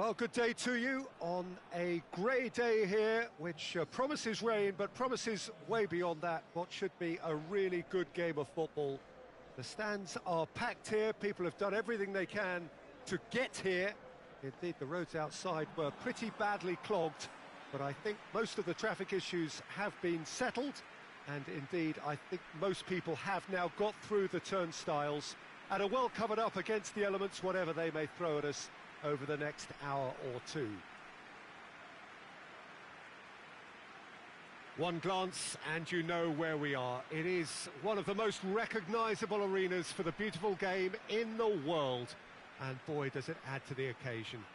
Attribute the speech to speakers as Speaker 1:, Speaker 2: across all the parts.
Speaker 1: Well, good day to you on a grey day here, which promises rain, but promises way beyond that what should be a really good game of football. The stands are packed here, people have done everything they can to get here. Indeed, the roads outside were pretty badly clogged, but I think most of the traffic issues have been settled, and indeed, I think most people have now got through the turnstiles and are well covered up against the elements, whatever they may throw at us over the next hour or two. One glance and you know where we are. It is one of the most recognisable arenas for the beautiful game in the world. And boy, does it add to the occasion.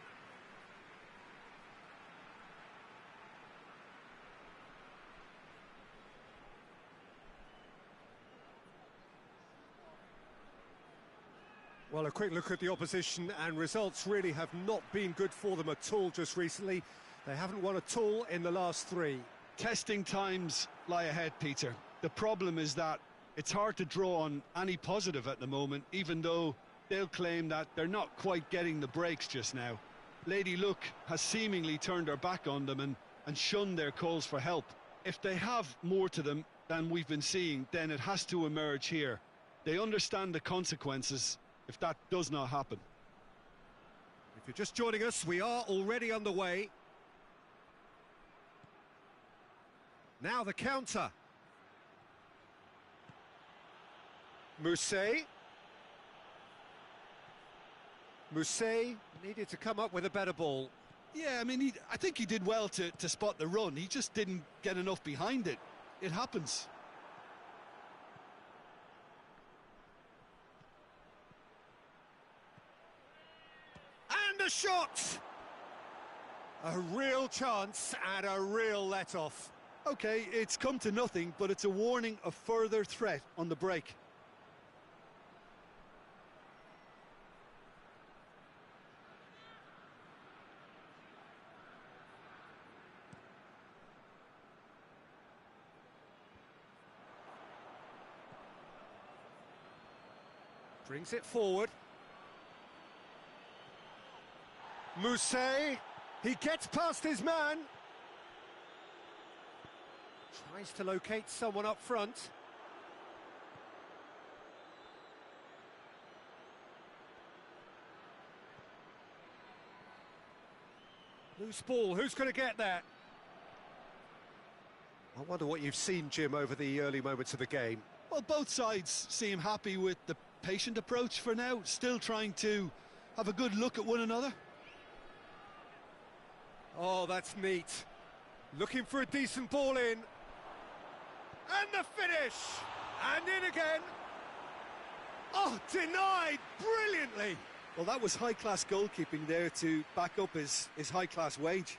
Speaker 1: Well, a quick look at the opposition, and results really have not been good for them at all just recently. They haven't won at all in the last three.
Speaker 2: Testing times lie ahead, Peter. The problem is that it's hard to draw on any positive at the moment, even though they'll claim that they're not quite getting the breaks just now. Lady Luck has seemingly turned her back on them and shunned their calls for help. If they have more to them than we've been seeing, then it has to emerge here. They understand the consequences if that does not happen.
Speaker 1: If you're just joining us, we are already underway. Now the counter. Mousset needed to come up with a better ball.
Speaker 2: Yeah, I mean, I think he did well to spot the run. He just didn't get enough behind it. It happens.
Speaker 1: And a shot! A real chance and a real let-off.
Speaker 2: OK, it's come to nothing, but it's a warning of further threat on the break.
Speaker 1: Brings it forward. Mousset, he gets past his man. Tries to locate someone up front. Loose ball, who's going to get that? I wonder what you've seen, Jim, over the early moments of the game.
Speaker 2: Well, both sides seem happy with the patient approach for now, still trying to have a good look at one another.
Speaker 1: Oh, that's neat. Looking for a decent ball in. And the finish! And in again. Oh, denied brilliantly.
Speaker 2: Well, that was high-class goalkeeping there to back up his high-class wage.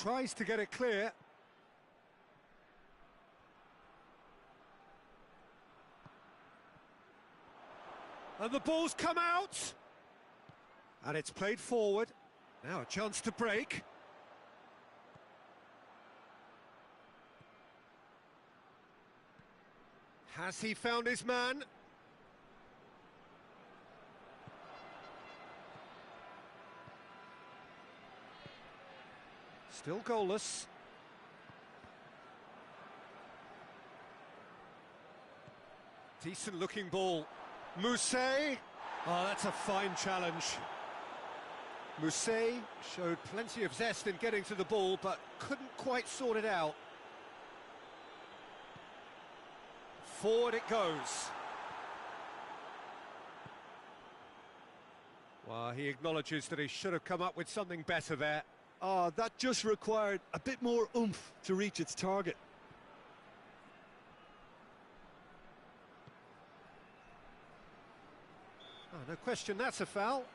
Speaker 1: Tries to get it clear. And the ball's come out. And it's played forward. Now a chance to break. Has he found his man? Still goalless. Decent looking ball. Mousset. Oh, that's a fine challenge. Mousset showed plenty of zest in getting to the ball, but couldn't quite sort it out. Forward it goes. Well, he acknowledges that he should have come up with something better there.
Speaker 2: Oh, that just required a bit more oomph to reach its target.
Speaker 1: Oh, no question, that's a foul.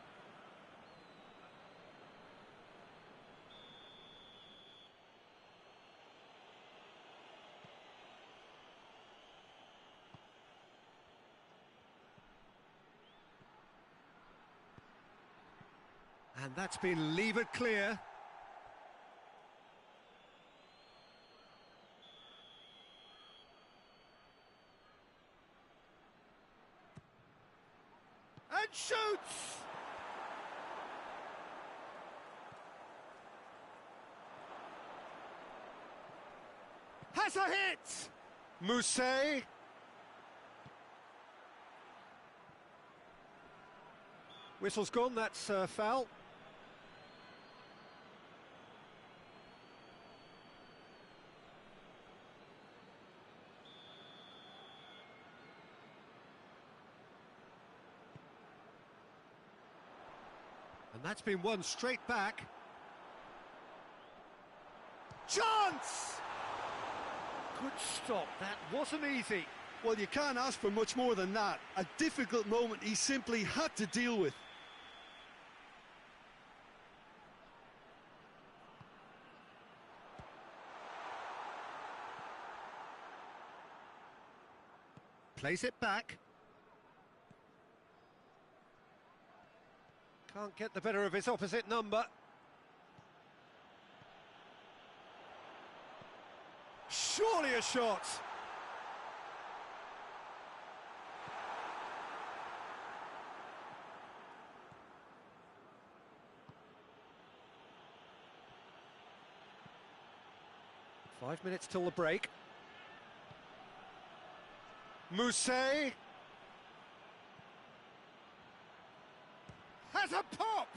Speaker 1: And that's been levered clear. and shoots! Has a hit! Mousset. Whistle's gone, that's foul. And that's been won straight back. Chance! Good stop, that wasn't easy.
Speaker 2: Well, you can't ask for much more than that. A difficult moment he simply had to deal with.
Speaker 1: Plays it back. Can't get the better of his opposite number. Surely a shot. 5 minutes till the break. Mousset has a pop.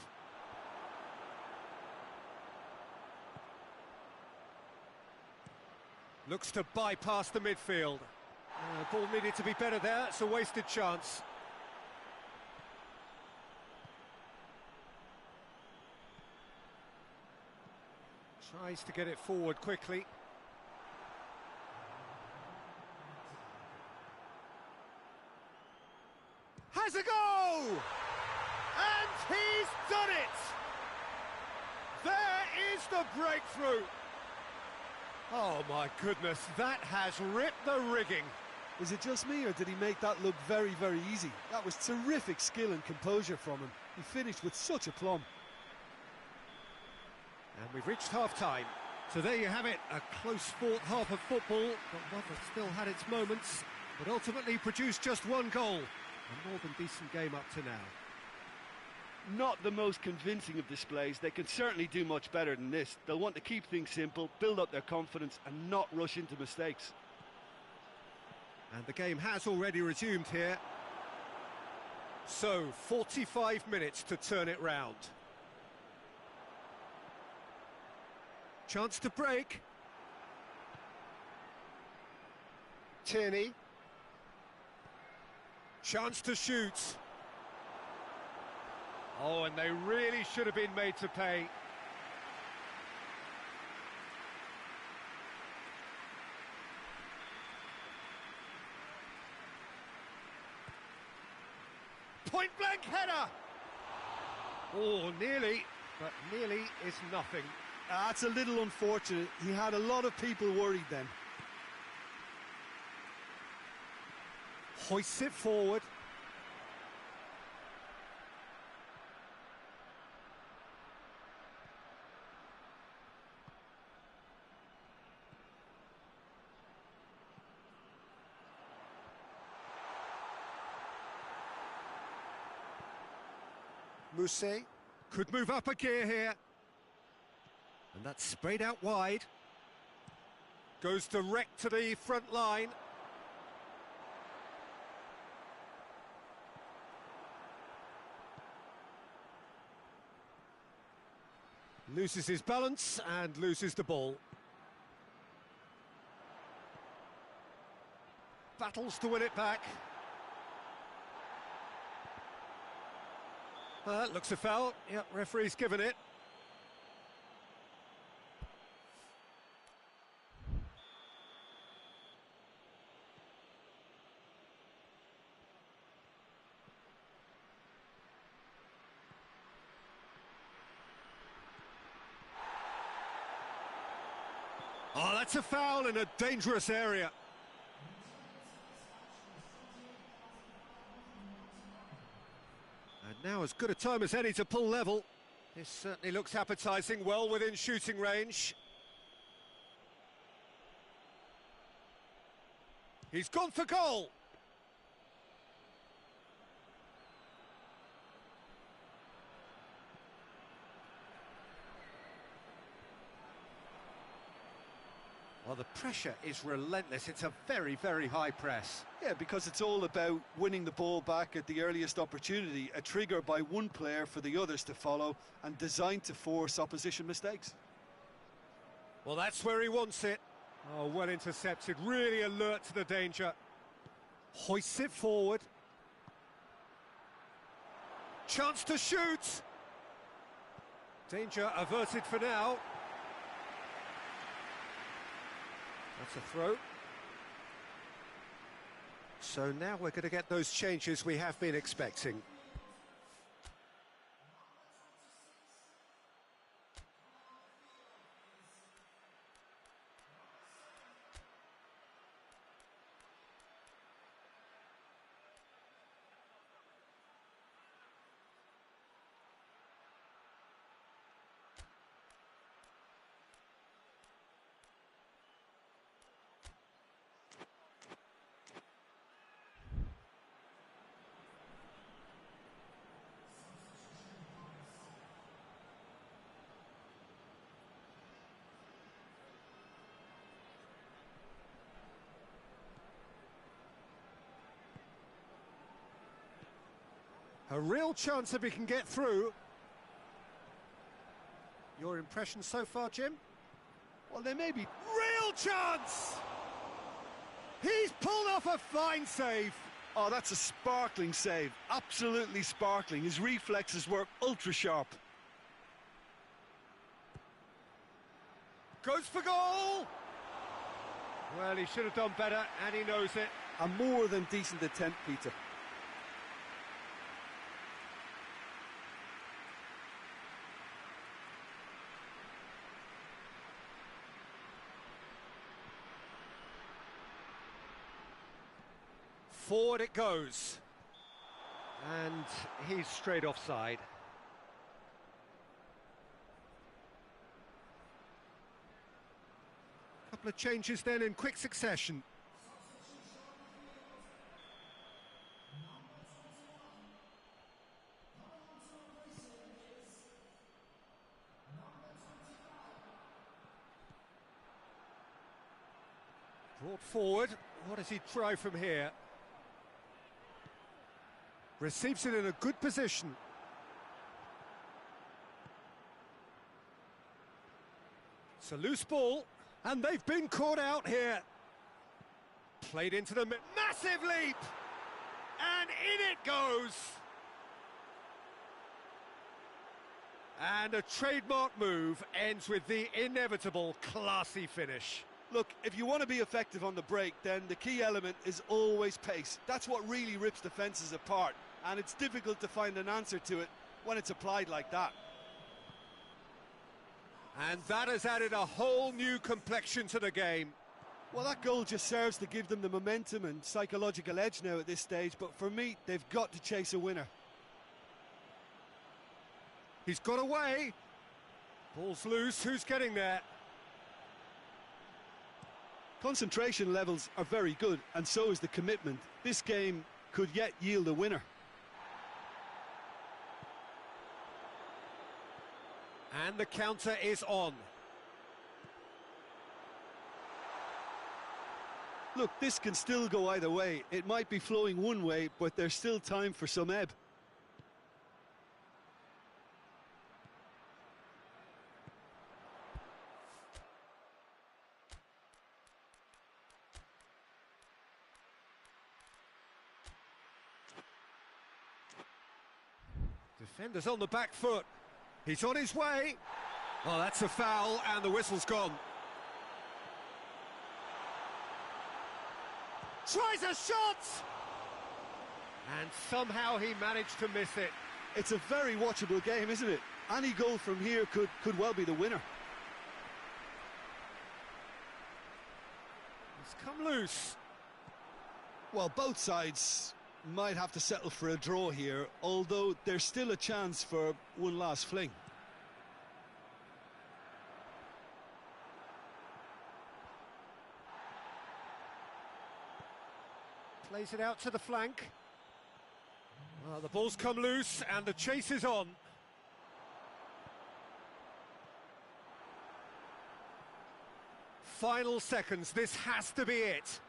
Speaker 1: Looks to bypass the midfield. Ball needed to be better there. It's a wasted chance. Tries to get it forward quickly. Has a go! And he's done it! There is the breakthrough! Oh my goodness, that has ripped the rigging.
Speaker 2: Was it just me, or did he make that look very, very easy? That was terrific skill and composure from him. He finished with such aplomb.
Speaker 1: And we've reached half-time. So there you have it, a close-fought half of football, but one that still had its moments, but ultimately produced just one goal. A more than decent game up to now.
Speaker 2: Not the most convincing of displays. They can certainly do much better than this. They'll want to keep things simple, build up their confidence and not rush into mistakes.
Speaker 1: And the game has already resumed here. So, 45 minutes to turn it round. Chance to break. Tierney. Chance to shoot. Oh, and they really should have been made to pay. Point-blank header! Oh, nearly, but nearly is nothing.
Speaker 2: That's a little unfortunate. He had a lot of people worried then.
Speaker 1: Hoists it forward. Mousset could move up a gear here. And that's sprayed out wide. Goes direct to the front line. Loses his balance and loses the ball. Battles to win it back. Looks a foul. Yep, referee's given it. Oh, that's a foul in a dangerous area. And now as good a time as any to pull level. This certainly looks appetising, well within shooting range. He's gone for goal. Well, the pressure is relentless. It's a very, very high press.
Speaker 2: Yeah, because it's all about winning the ball back at the earliest opportunity, a trigger by one player for the others to follow and designed to force opposition mistakes.
Speaker 1: Well, that's where he wants it. Oh, well intercepted, really alert to the danger. Hoists it forward. Chance to shoot. Danger averted for now. That's a throw. So now we're going to get those changes we have been expecting. A real chance if he can get through. Your impression so far, Jim?
Speaker 2: Well, they may be...
Speaker 1: Real chance! He's pulled off a fine save.
Speaker 2: Oh, that's a sparkling save. Absolutely sparkling. His reflexes were ultra sharp.
Speaker 1: Goes for goal! Well, he should have done better, and he knows it.
Speaker 2: A more than decent attempt, Peter.
Speaker 1: Forward it goes. And he's straight offside. Couple of changes then in quick succession. Brought forward. What does he try from here? Receives it in a good position. It's a loose ball, and they've been caught out here. Played into the massive leap, and in it goes. And a trademark move ends with the inevitable classy finish.
Speaker 2: Look, if you want to be effective on the break, then the key element is always pace. That's what really rips defences apart, and it's difficult to find an answer to it when it's applied like that.
Speaker 1: And that has added a whole new complexion to the game.
Speaker 2: Well, that goal just serves to give them the momentum and psychological edge now at this stage, but for me, they've got to chase a winner.
Speaker 1: He's got away. Ball's loose, who's getting there?
Speaker 2: Concentration levels are very good, and so is the commitment. This game could yet yield a winner.
Speaker 1: And the counter is on.
Speaker 2: Look, this can still go either way. It might be flowing one way, but there's still time for some ebb.
Speaker 1: Defender's on the back foot. He's on his way. Oh, that's a foul, and the whistle's gone. Tries a shot! And somehow he managed to miss it.
Speaker 2: It's a very watchable game, isn't it? Any goal from here could well be the winner.
Speaker 1: It's come loose.
Speaker 2: Well, both sides might have to settle for a draw here, although there's still a chance for one last fling.
Speaker 1: Plays it out to the flank. Well, the ball's come loose and the chase is on. final seconds, this has to be it.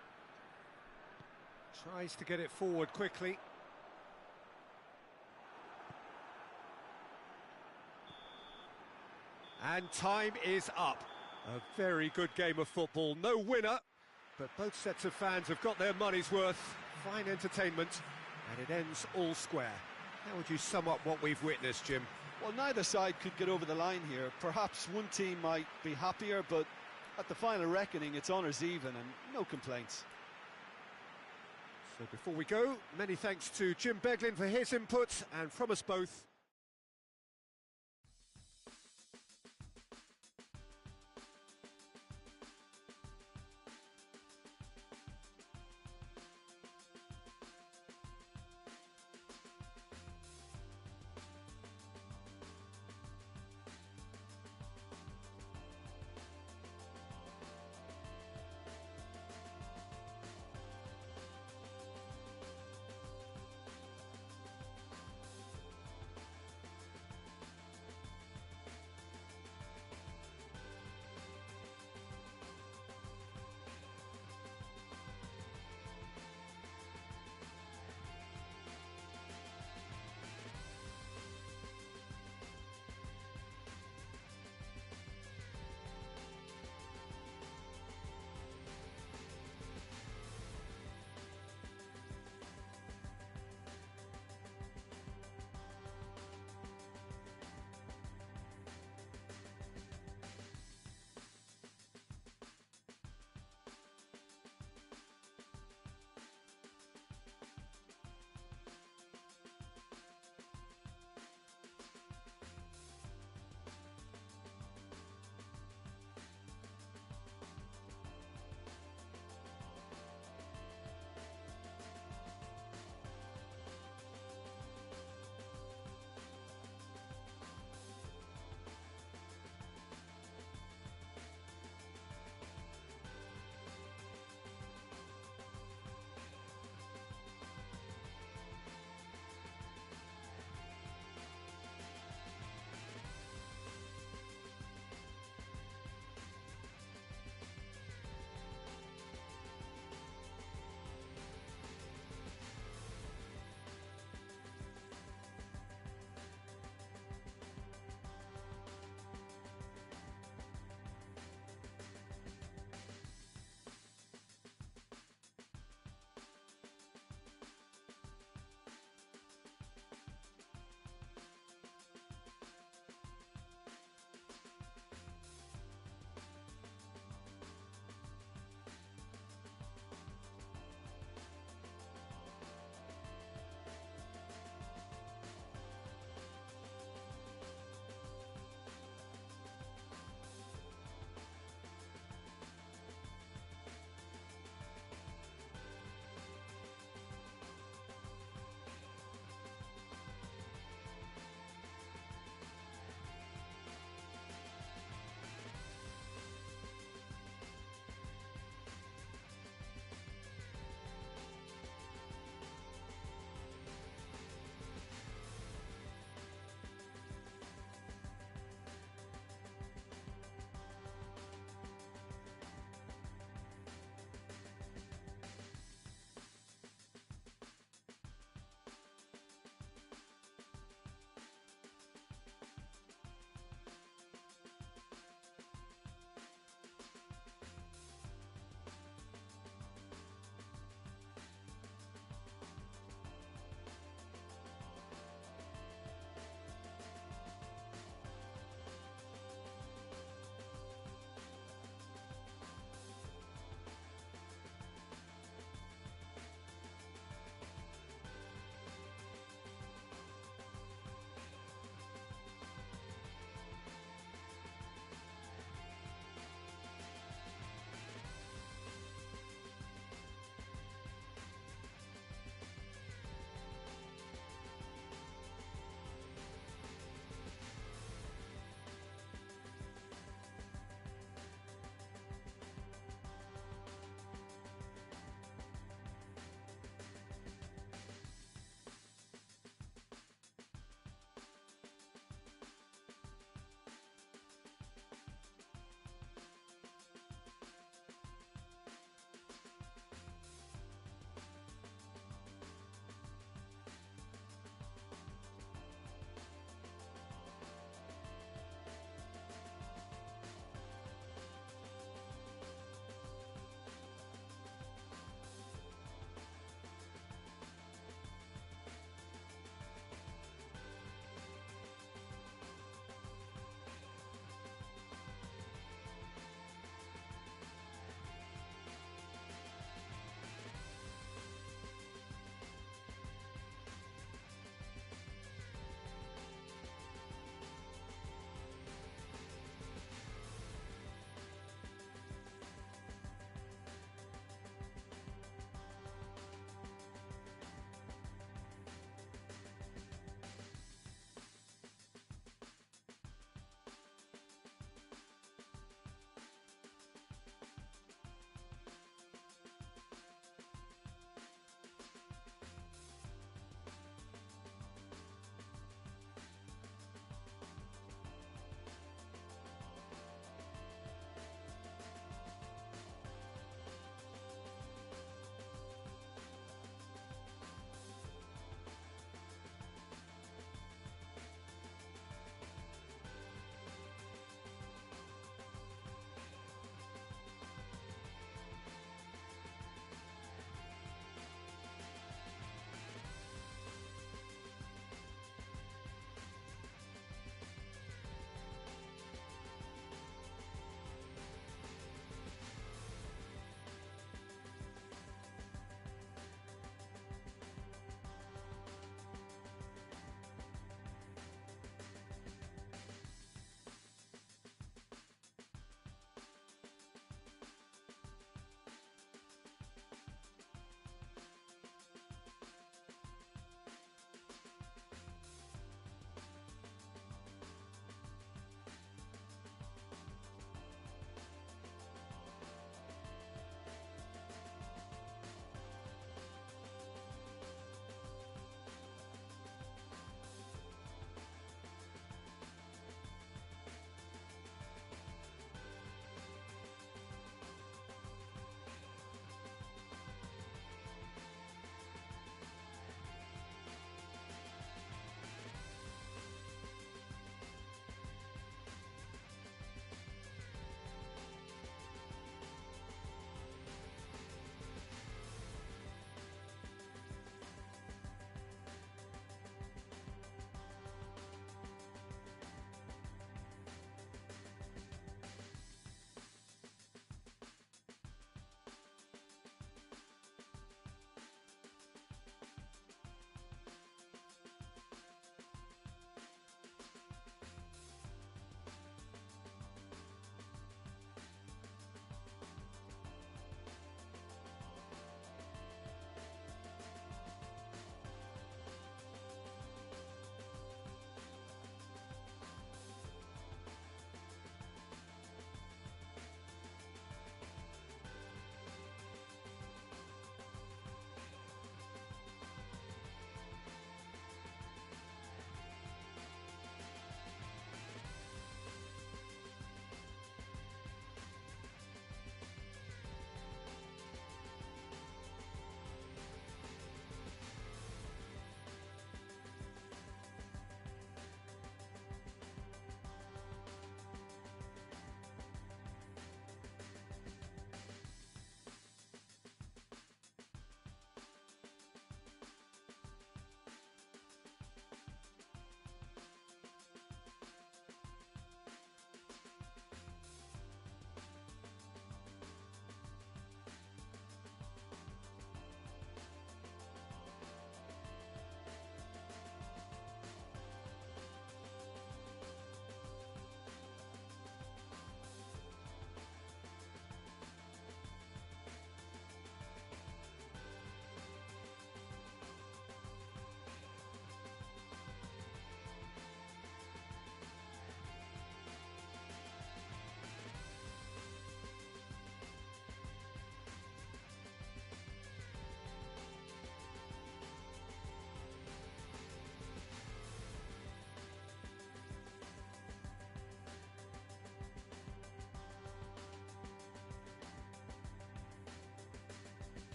Speaker 1: Tries to get it forward quickly. And time is up. A very good game of football. No winner, but both sets of fans have got their money's worth. Fine entertainment, and it ends all square. How would you sum up what we've witnessed, Jim?
Speaker 2: Well, neither side could get over the line here. Perhaps one team might be happier, but at the final reckoning, it's honours even and no complaints.
Speaker 1: So before we go, many thanks to Jim Beglin for his input, and from us both,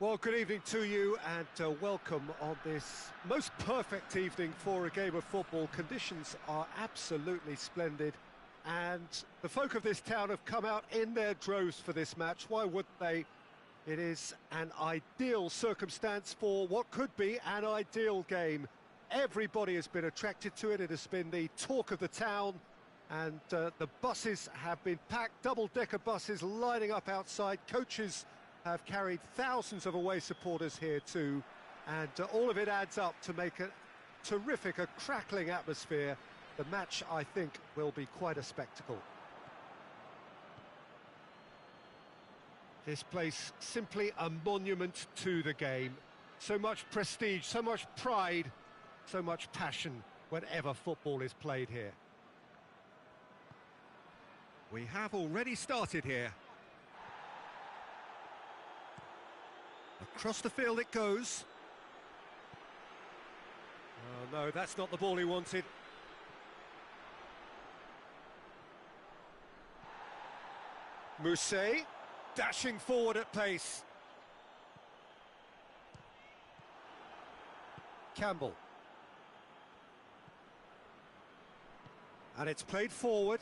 Speaker 1: Well, good evening to you and welcome on this most perfect evening for a game of football. Conditions are absolutely splendid and the folk of this town have come out in their droves for this match. Why wouldn't they? It is an ideal circumstance for what could be an ideal game. Everybody has been attracted to it. It has been the talk of the town and the buses have been packed, double-decker buses lining up outside. Coaches have carried thousands of away supporters here too, and all of it adds up to make a terrific, a crackling atmosphere. The match, I think, will be quite a spectacle. This place, simply a monument to the game. So much prestige, so much pride, so much passion whenever football is played here. We have already started here. Across the field it goes. Oh no, that's not the ball he wanted. Mousset, dashing forward at pace. Campbell. And it's played forward.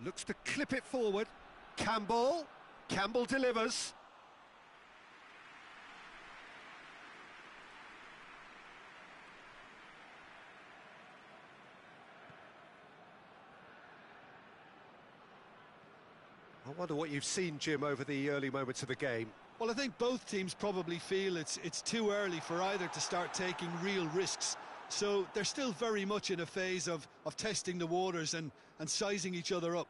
Speaker 1: Looks to clip it forward. Campbell. Campbell delivers. I wonder what you've seen, Jim, over the early moments of the game.
Speaker 2: Well, I think both teams probably feel it's too early for either to start taking real risks. So they're still very much in a phase of testing the waters and sizing each other up.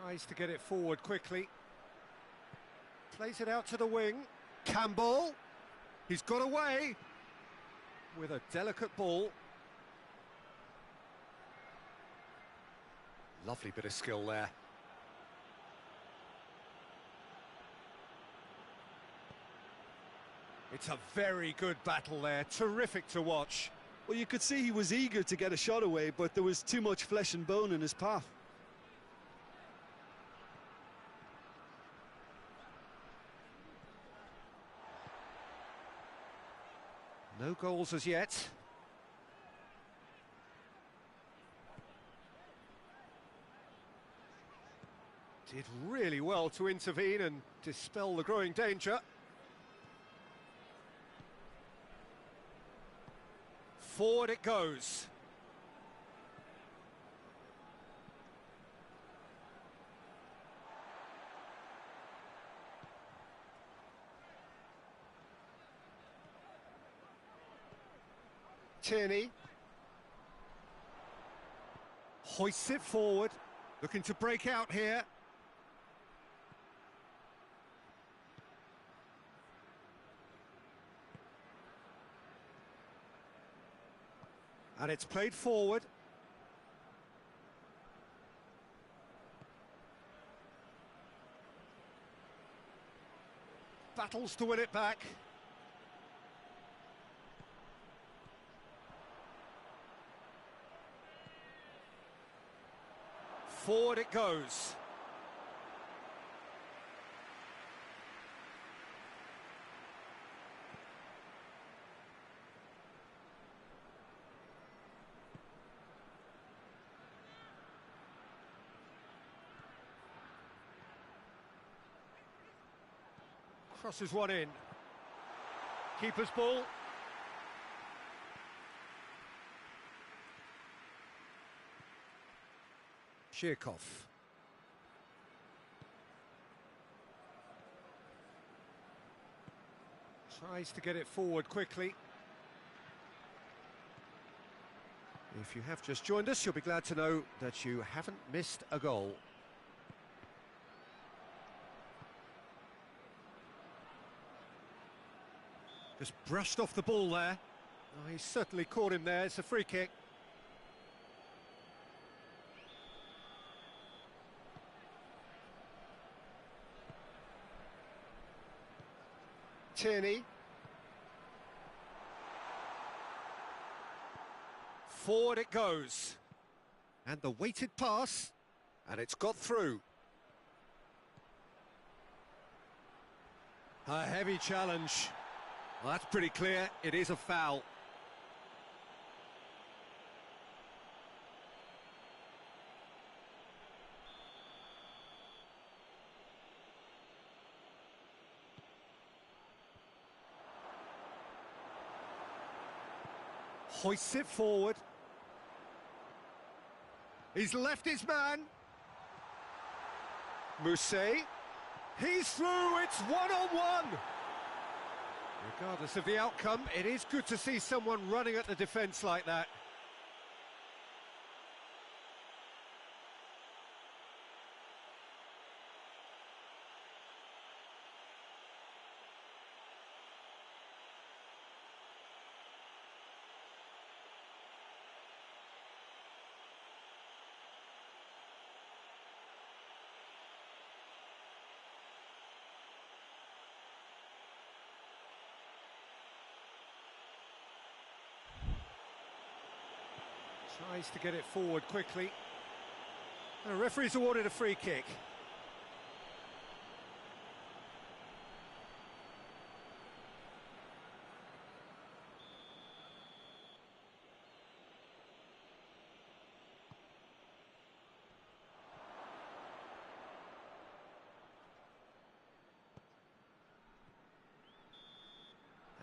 Speaker 1: Tries to get it forward quickly. Plays it out to the wing. Campbell. He's got away with a delicate ball. Lovely bit of skill there. It's a very good battle there. Terrific to watch.
Speaker 2: Well, you could see he was eager to get a shot away, but there was too much flesh and bone in his path.
Speaker 1: No goals as yet. Did really well to intervene and dispel the growing danger. Forward it goes. Tierney hoists it forward, looking to break out here. And it's played forward. Battles to win it back. Forward it goes. Crosses one in. Keeper's ball. Shirkov. Tries to get it forward quickly. If you have just joined us, you'll be glad to know that you haven't missed a goal. Just brushed off the ball there. Oh, he's certainly caught him there. It's a free kick. Tierney. Forward it goes. And the weighted pass. And it's got through. A heavy challenge. Well, that's pretty clear. It is a foul. Hoists it forward. He's left his man. Mousset. He's through, it's one-on-one. Regardless of the outcome, it is good to see someone running at the defence like that. Tries to get it forward quickly. The referee's awarded a free kick.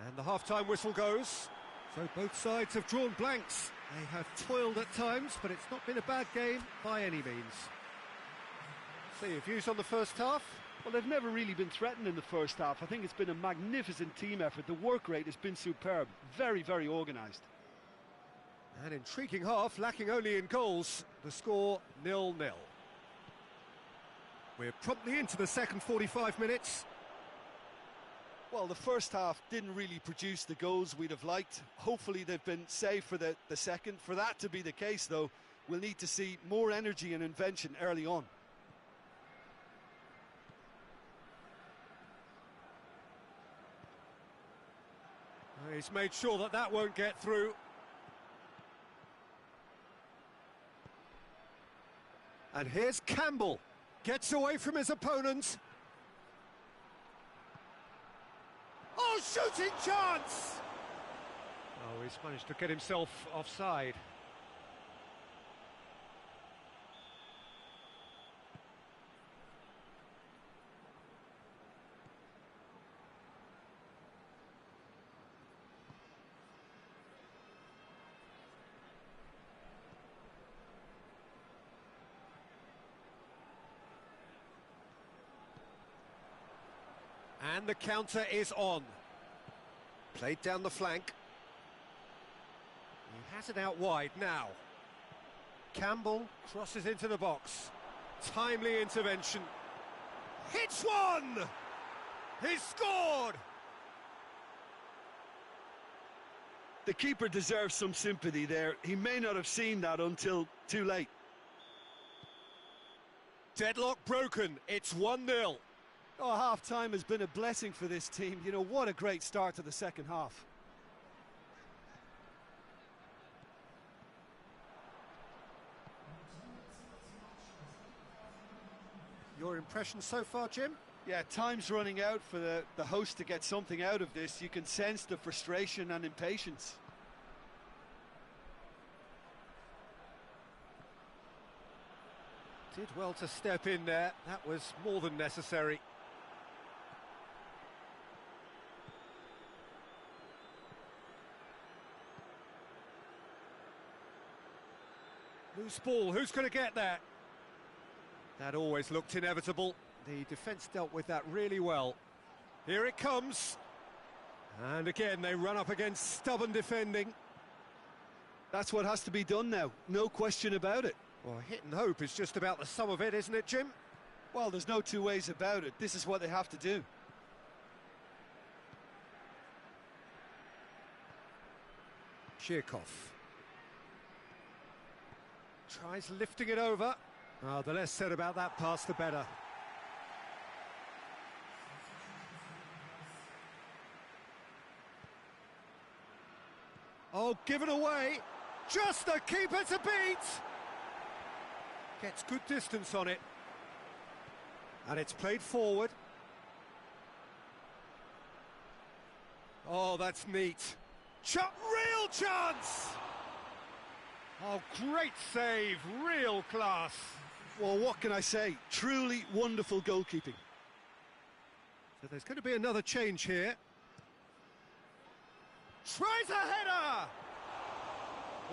Speaker 1: And the half-time whistle goes. So both sides have drawn blanks. They have toiled at times, but it's not been a bad game by any means. So your views on the first half?
Speaker 2: Well, they've never really been threatened in the first half. I think it's been a magnificent team effort. The work rate has been superb. Very, very organised.
Speaker 1: An intriguing half, lacking only in goals. The score 0-0. We're promptly into the second 45 minutes.
Speaker 2: Well, the first half didn't really produce the goals we'd have liked. Hopefully they've been saved for the second. For that to be the case, though, we'll need to see more energy and invention early on.
Speaker 1: He's made sure that that won't get through. And here's Campbell. Gets away from his opponent. Oh, shooting chance! Oh, he's managed to get himself offside. And the counter is on. Played down the flank. He has it out wide now. Campbell crosses into the box. Timely intervention. Hits one! He's scored!
Speaker 2: The keeper deserves some sympathy there. He may not have seen that until too late.
Speaker 1: Deadlock broken. It's 1-0.
Speaker 2: Oh, half-time has been a blessing for this team. You know, what a great start to the second half.
Speaker 1: Your impression so far, Jim?
Speaker 2: Yeah, time's running out for the host to get something out of this. You can sense the frustration and impatience.
Speaker 1: Did well to step in there. That was more than necessary. Loose ball, who's going to get that? That always looked inevitable. The defence dealt with that really well. Here it comes. And again, they run up against stubborn defending.
Speaker 2: That's what has to be done now, no question about it.
Speaker 1: Well, hit and hope is just about the sum of it, isn't it, Jim?
Speaker 2: Well, there's no two ways about it. This is what they have to do.
Speaker 1: Chirkov. Tries lifting it over. Oh, the less said about that pass, the better. Oh, given away. Just the keeper to beat! Gets good distance on it. And it's played forward. Oh, that's neat. Real chance! Oh, great save, real class.
Speaker 2: Well, what can I say? Truly wonderful goalkeeping.
Speaker 1: So there's going to be another change here. Tries a header!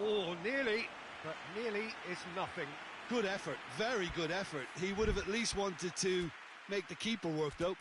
Speaker 1: Oh, nearly, but nearly is nothing.
Speaker 2: Good effort, very good effort. He would have at least wanted to make the keeper work, though.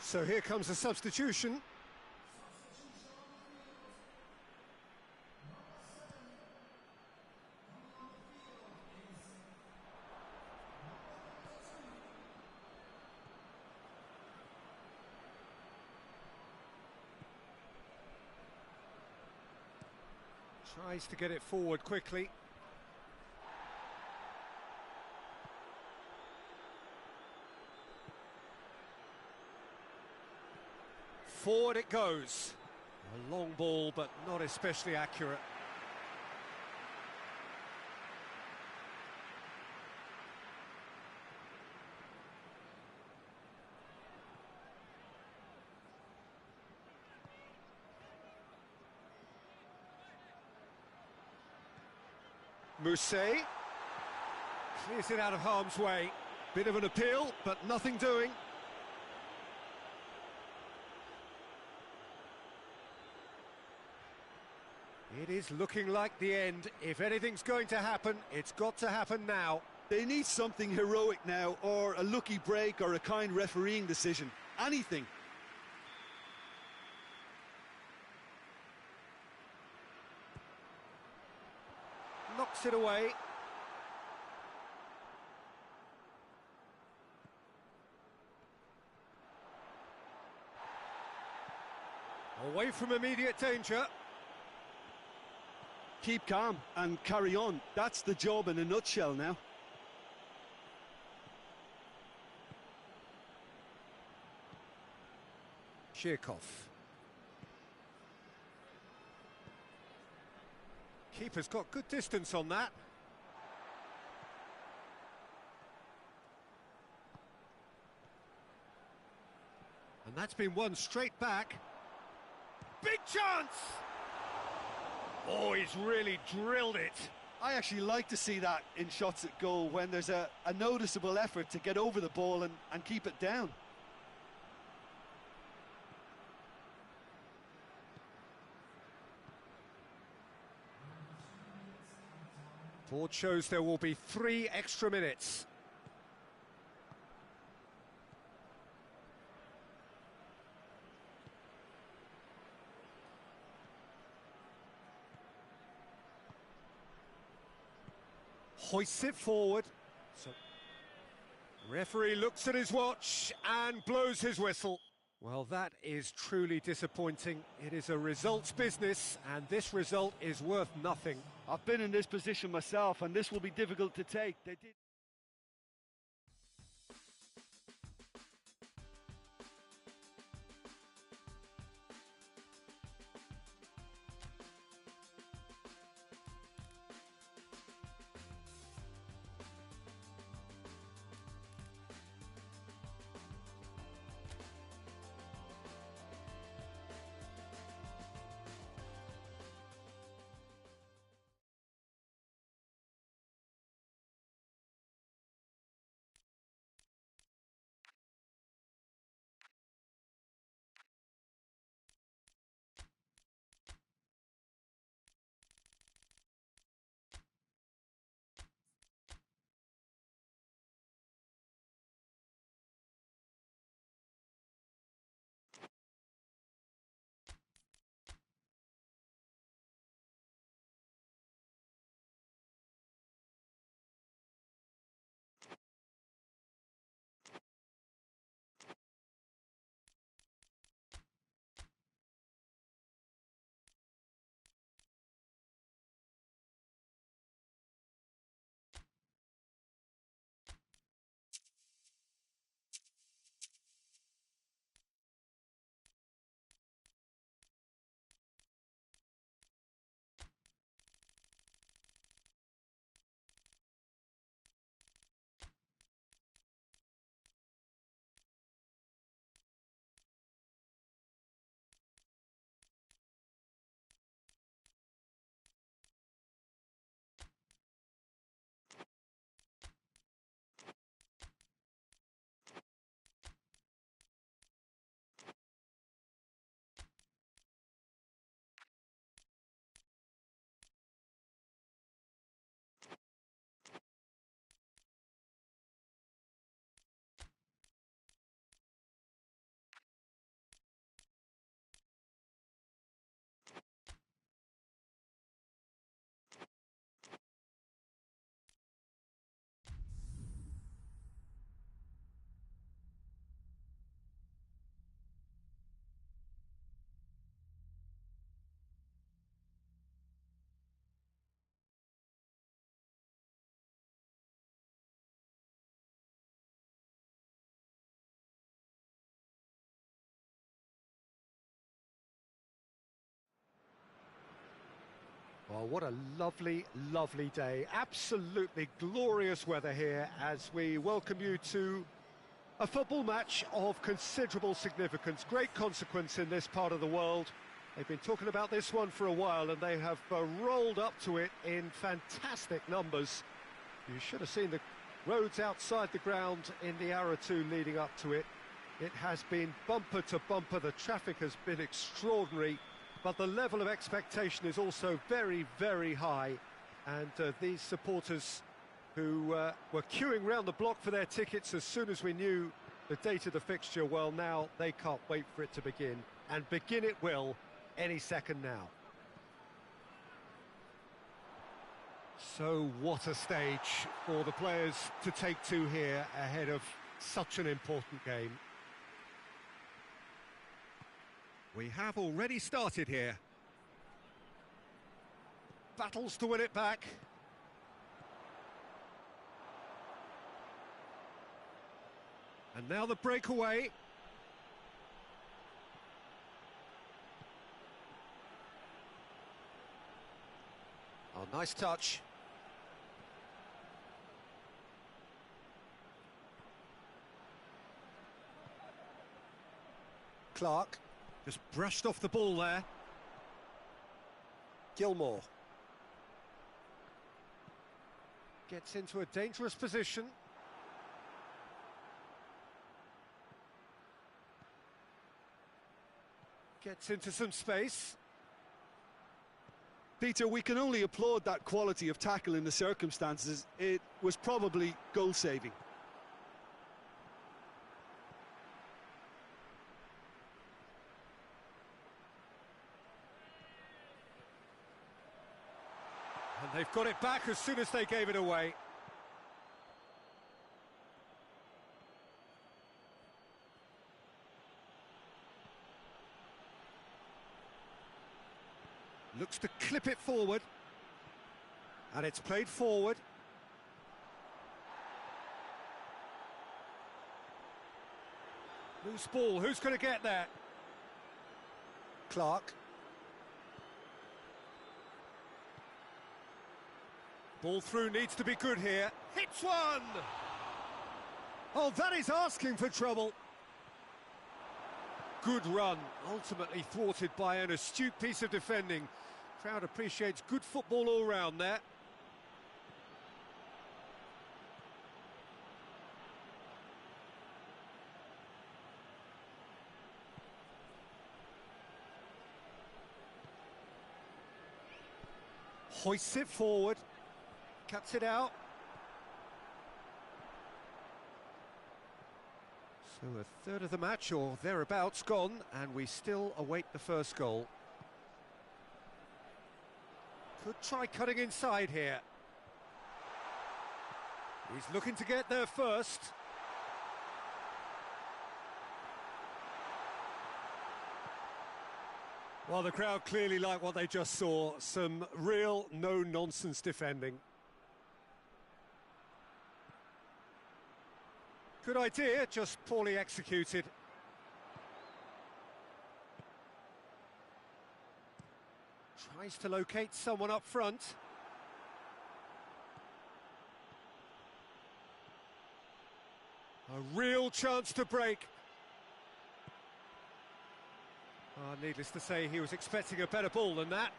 Speaker 1: So here comes a substitution. Tries to get it forward quickly. Forward it goes. A long ball, but not especially accurate. Mousset clears it out of harm's way. Bit of an appeal, but nothing doing. It is looking like the end. If anything's going to happen, it's got to happen now.
Speaker 2: They need something heroic now, or a lucky break, or a kind refereeing decision. Anything.
Speaker 1: Knocks it away. Away from immediate danger.
Speaker 2: Keep calm and carry on. That's the job in a nutshell now.
Speaker 1: Shirkov. Keeper's got good distance on that. And that's been won straight back. Big chance! Oh, he's really drilled it.
Speaker 2: I actually like to see that in shots at goal, when there's a noticeable effort to get over the ball and keep it down.
Speaker 1: Board shows there will be 3 extra minutes. Hoists it forward. So, referee looks at his watch and blows his whistle. Well, that is truly disappointing. It is a results business, and this result is worth nothing.
Speaker 2: I've been in this position myself, and this will be difficult to take. They did.
Speaker 1: Oh, what a lovely, lovely day. Absolutely glorious weather here as we welcome you to a football match of considerable significance, great consequence in this part of the world. They've been talking about this one for a while and they have rolled up to it in fantastic numbers. You should have seen the roads outside the ground in the hour or two leading up to it. It has been bumper to bumper, the traffic has been extraordinary, but the level of expectation is also very, very high. And these supporters who were queuing round the block for their tickets as soon as we knew the date of the fixture, well, now they can't wait for it to begin. And begin it will any second now. So what a stage for the players to take to here ahead of such an important game. We have already started here. Battles to win it back. And now the breakaway. Oh, nice touch. Clark just brushed off the ball there. Gilmore gets into a dangerous position. Gets into some space.
Speaker 2: Peter, we can only applaud that quality of tackle in the circumstances. It was probably goal-saving.
Speaker 1: And they've got it back as soon as they gave it away. Looks to clip it forward. And it's played forward. Loose ball, who's going to get there? Clark. Ball through needs to be good here. Hits one! Oh, that is asking for trouble. Good run, ultimately thwarted by an astute piece of defending. Crowd appreciates good football all round there. Hoists it forward, cuts it out. So a third of the match or thereabouts gone, and we still await the first goal. Could try cutting inside here. He's looking to get there first. Well, the crowd clearly like what they just saw. Some real no-nonsense defending. Good idea, just poorly executed. Tries to locate someone up front. A real chance to break. Needless to say, he was expecting a better ball than that.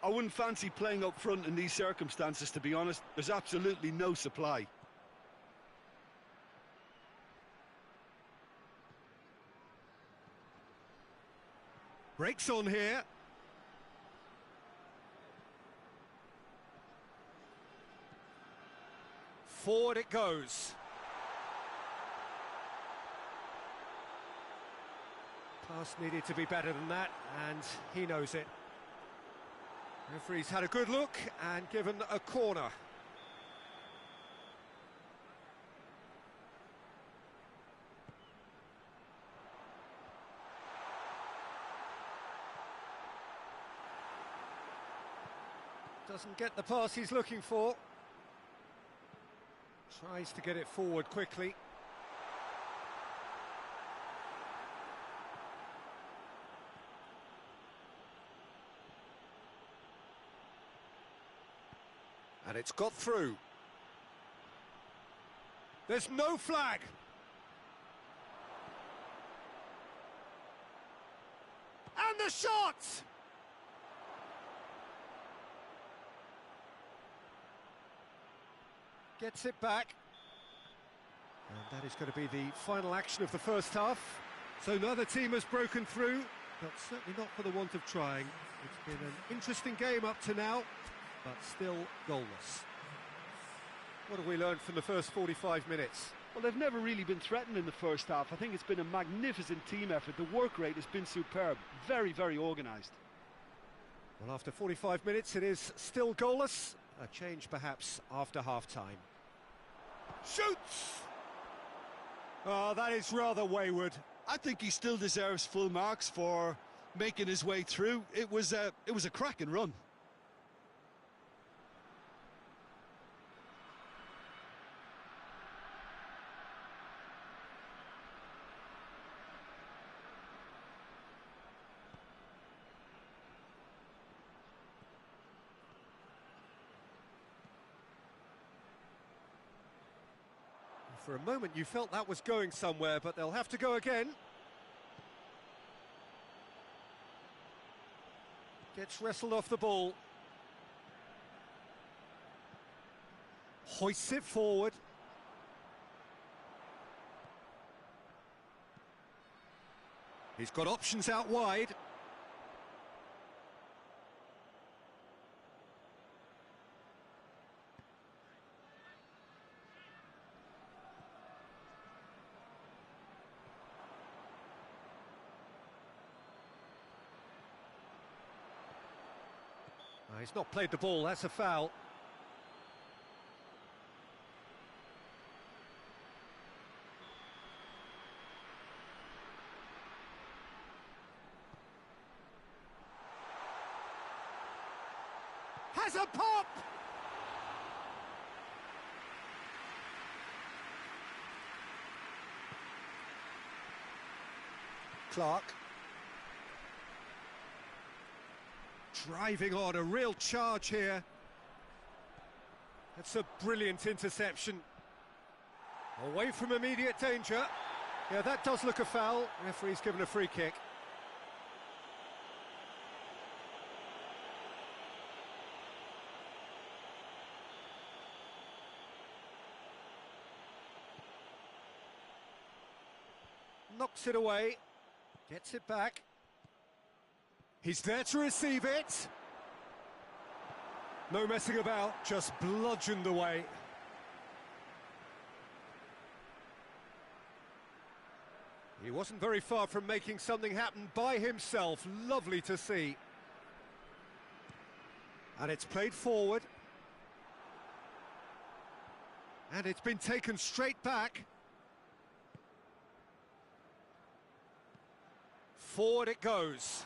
Speaker 2: I wouldn't fancy playing up front in these circumstances, to be honest. There's absolutely no supply.
Speaker 1: Breaks on here. Forward it goes. Pass needed to be better than that, and he knows it. Referee's had a good look and given a corner. Doesn't get the pass he's looking for. Tries to get it forward quickly. And it's got through. There's no flag. And the shot! Gets it back. And that is going to be the final action of the first half. So neither team has broken through, but certainly not for the want of trying. It's been an interesting game up to now, but still goalless. What have we learned from the first 45 minutes?
Speaker 2: Well, they've never really been threatened in the first half. I think it's been a magnificent team effort. The work rate has been superb. Very, very organised.
Speaker 1: Well, after 45 minutes, it is still goalless. A change, perhaps, after half-time. Shoots! Oh, that is rather wayward.
Speaker 2: I think he still deserves full marks for making his way through. It was a cracking run.
Speaker 1: For a moment you felt that was going somewhere, but they'll have to go again. Gets wrestled off the ball. Hoists it forward. He's got options out wide. He's not played the ball, that's a foul. Has a pop! Clark. Driving on, a real charge here. That's a brilliant interception. Away from immediate danger. Yeah, that does look a foul. Referee's given a free kick. Knocks it away. Gets it back. He's there to receive it. No messing about, just bludgeoned away. He wasn't very far from making something happen by himself. Lovely to see. And it's played forward. And it's been taken straight back. Forward it goes.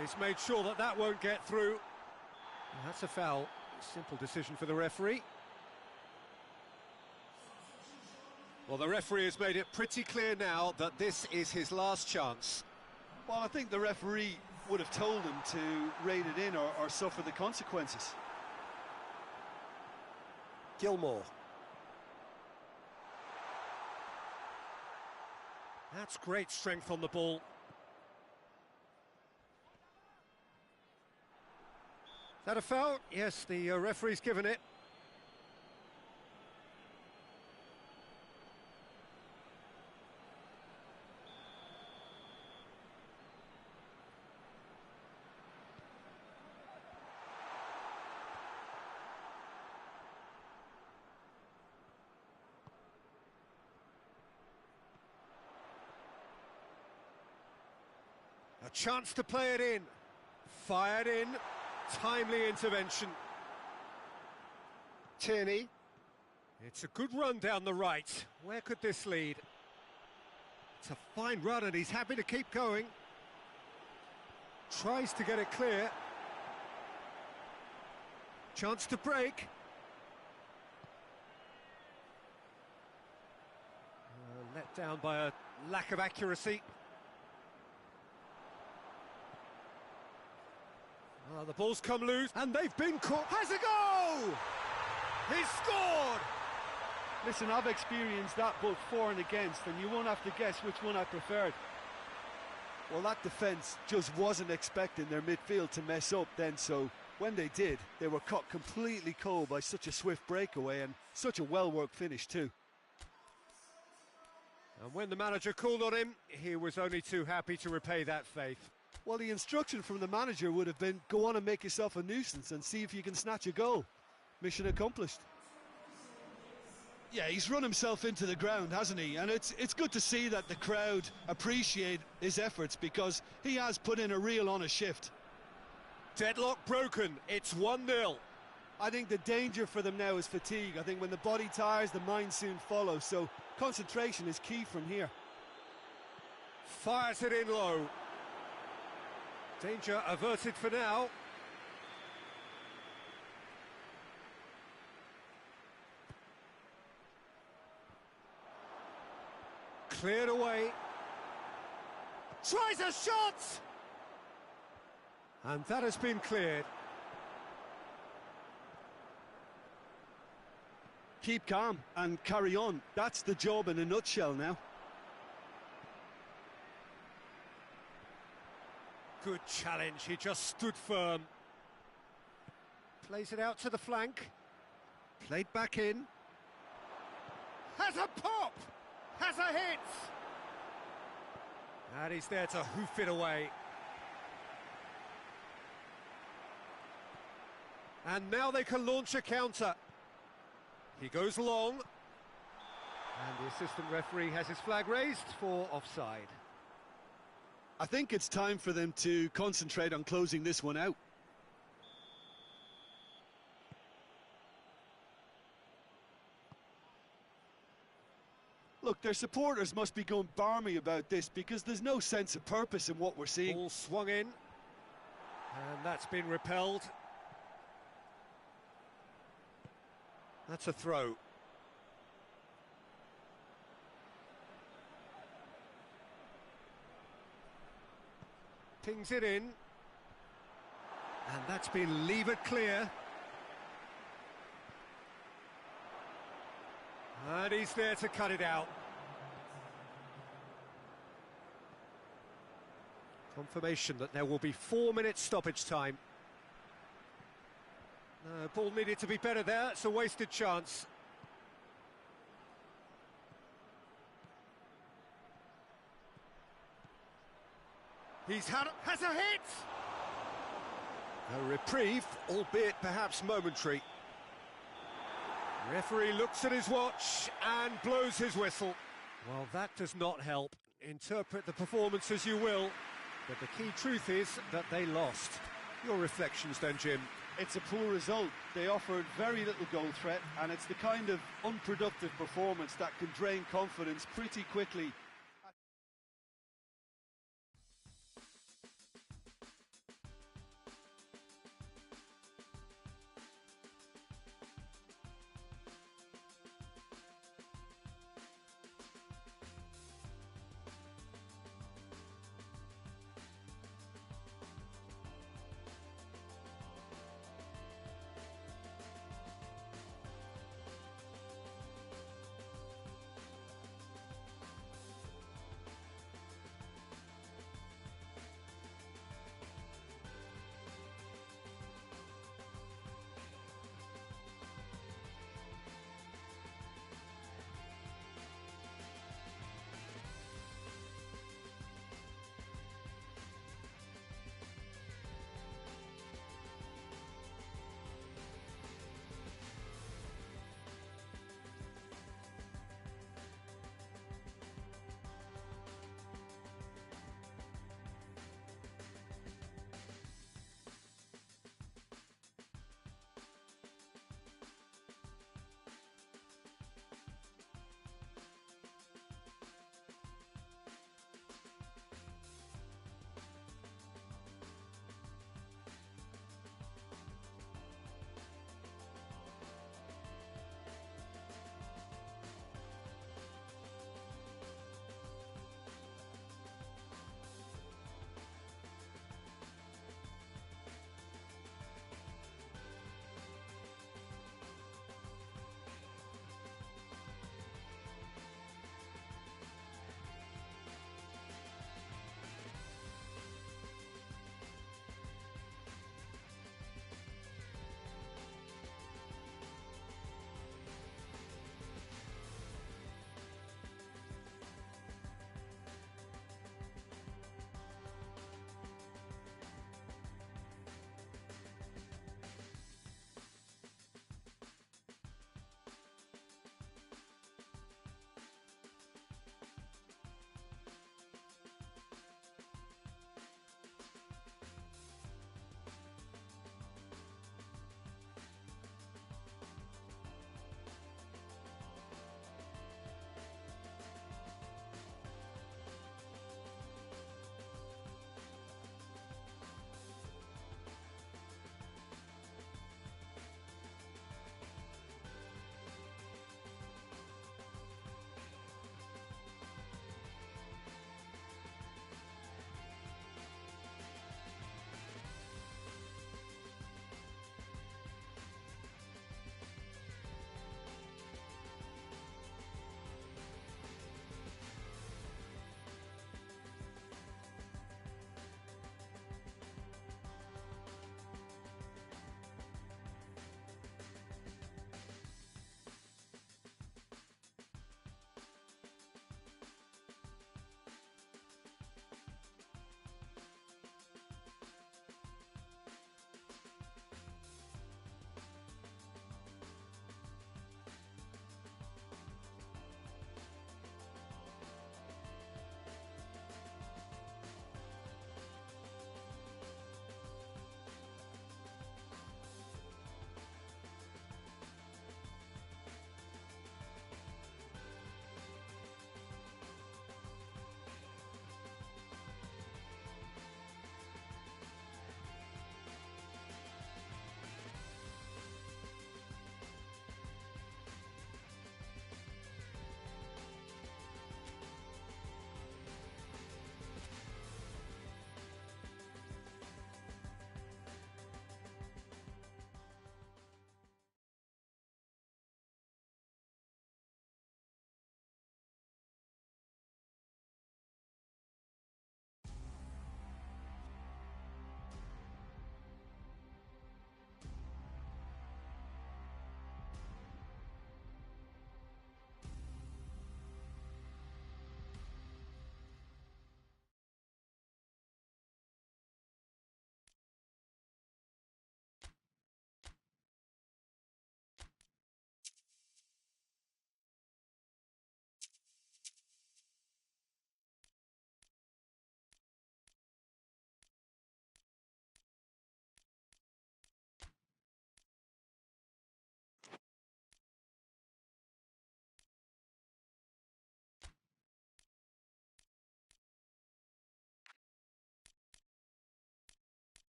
Speaker 1: He's made sure that that won't get through. And that's a foul. Simple decision for the referee. Well, the referee has made it pretty clear now that this is his last chance.
Speaker 2: Well, I think the referee would have told him to rein it in or suffer the consequences.
Speaker 1: Gilmore. That's great strength on the ball. Is that a foul? Yes, the referee's given it. A chance to play it in. Fired in. Timely intervention. Tierney. It's a good run down the right. Where could this lead? It's a fine run and he's happy to keep going. Tries to get it clear. Chance to break. Let down by a lack of accuracy. The ball's come loose, and they've been caught. Has a goal! He's scored!
Speaker 2: Listen, I've experienced that both for and against, and you won't have to guess which one I preferred. Well, that defence just wasn't expecting their midfield to mess up then, so when they did, they were caught completely cold by such a swift breakaway and such a well-worked finish too.
Speaker 1: And when the manager called on him, he was only too happy to repay that faith.
Speaker 2: Well, the instruction from the manager would have been, go on and make yourself a nuisance and see if you can snatch a goal. Mission accomplished. Yeah, he's run himself into the ground, hasn't he? And it's good to see that the crowd appreciate his efforts, because he has put in a real honest shift.
Speaker 1: Deadlock broken, it's 1-0.
Speaker 2: I think the danger for them now is fatigue. I think when the body tires, the mind soon follows, so concentration is key from here.
Speaker 1: Fires it in low. Danger averted for now. Cleared away. Tries a shot! And that has been cleared.
Speaker 2: Keep calm and carry on. That's the job in a nutshell now.
Speaker 1: Good challenge, he just stood firm. Plays it out to the flank. Played back in. Has a pop! Has a hit! And he's there to hoof it away. And now they can launch a counter. He goes long. And the assistant referee has his flag raised for offside.
Speaker 2: I think it's time for them to concentrate on closing this one out. Look, their supporters must be going barmy about this, because there's no sense of purpose in what we're seeing.
Speaker 1: Ball swung in. And that's been repelled. That's a throw. Pings it in. And that's been levered clear. And he's there to cut it out. Confirmation that there will be 4 minutes stoppage time. Ball needed to be better there, it's a wasted chance. Has a hit! A reprieve, albeit perhaps momentary. Referee looks at his watch and blows his whistle. Well, that does not help. Interpret the performance as you will, but the key truth is that they lost. Your reflections then, Jim?
Speaker 2: It's a poor result. They offered very little goal threat, and it's the kind of unproductive performance that can drain confidence pretty quickly.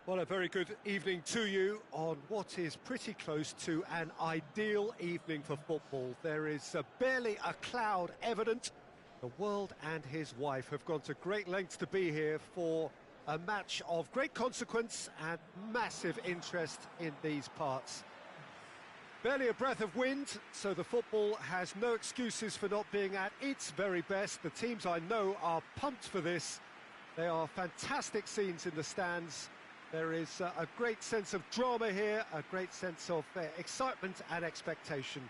Speaker 1: Well, a very good evening to you on what is pretty close to an ideal evening for football. There is barely a cloud evident. The world and his wife have gone to great lengths to be here for a match of great consequence and massive interest in these parts. Barely a breath of wind, so the football has no excuses for not being at its very best. The teams I know are pumped for this. They are fantastic scenes in the stands. There is a great sense of drama here, a great sense of excitement and expectation.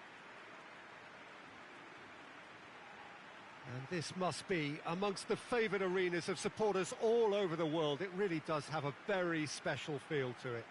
Speaker 1: And this must be amongst the favoured arenas of supporters all over the world. It really does have a very special feel to it.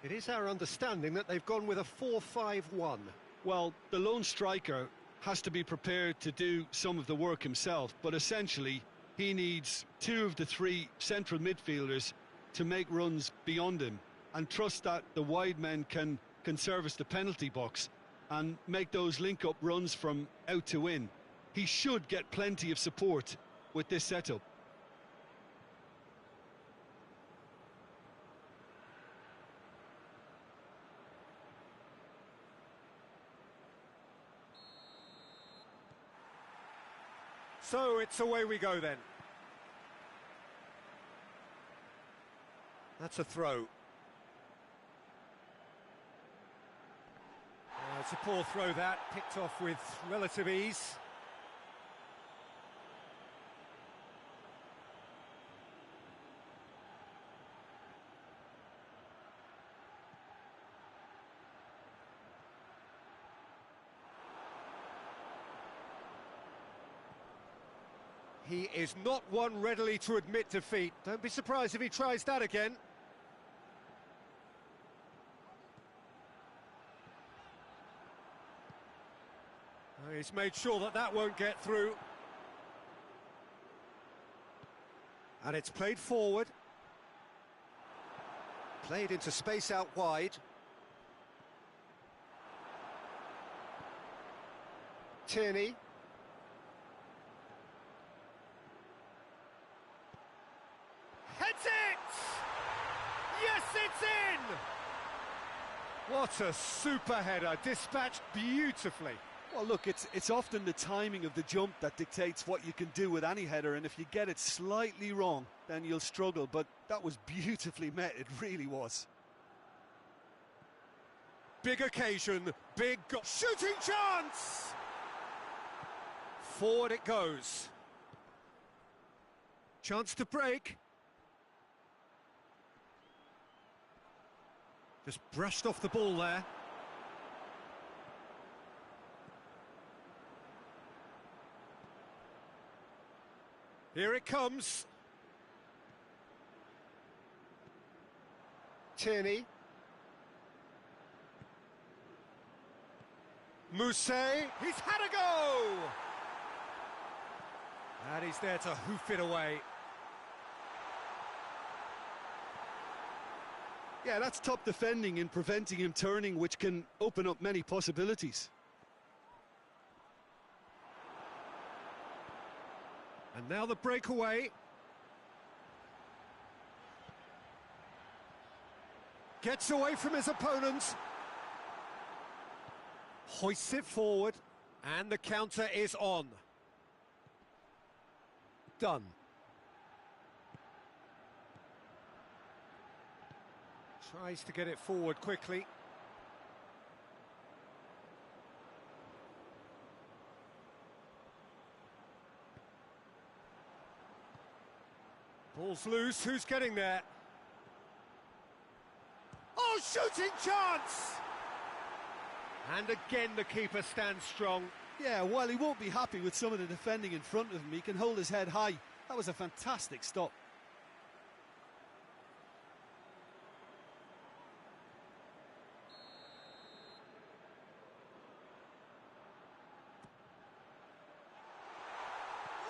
Speaker 1: It is our understanding that they've gone with a 4-5-1.
Speaker 2: Well, the lone striker has to be prepared to do some of the work himself, but essentially he needs two of the three central midfielders to make runs beyond him and trust that the wide men can service the penalty box and make those link-up runs from out to in. He should get plenty of support with this setup.
Speaker 1: So it's away we go then. That's a throw. It's a poor throw that, picked off with relative ease. He is not one readily to admit defeat. Don't be surprised if he tries that again. He's made sure that that won't get through. And it's played forward. Played into space out wide. Tierney. Heads it! Yes, it's in! What a super header, dispatched beautifully.
Speaker 3: Well, look, it's often the timing of the jump that dictates what you can do with any header, and if you get it slightly wrong, then you'll struggle, but that was beautifully met, it really was.
Speaker 1: Big occasion, big shooting chance! Forward it goes. Chance to break. Just brushed off the ball there. Here it comes. Tierney. Mousset, he's had a go! And he's there to hoof it away.
Speaker 2: Yeah, that's top defending in preventing him turning, which can open up many possibilities.
Speaker 1: And now the breakaway. Gets away from his opponent. Hoists it forward. And the counter is on. Done. Tries to get it forward quickly. Ball's loose, who's getting there? Oh, shooting chance! And again the keeper stands strong.
Speaker 3: Yeah, while he won't be happy with some of the defending in front of him, he can hold his head high. That was a fantastic stop.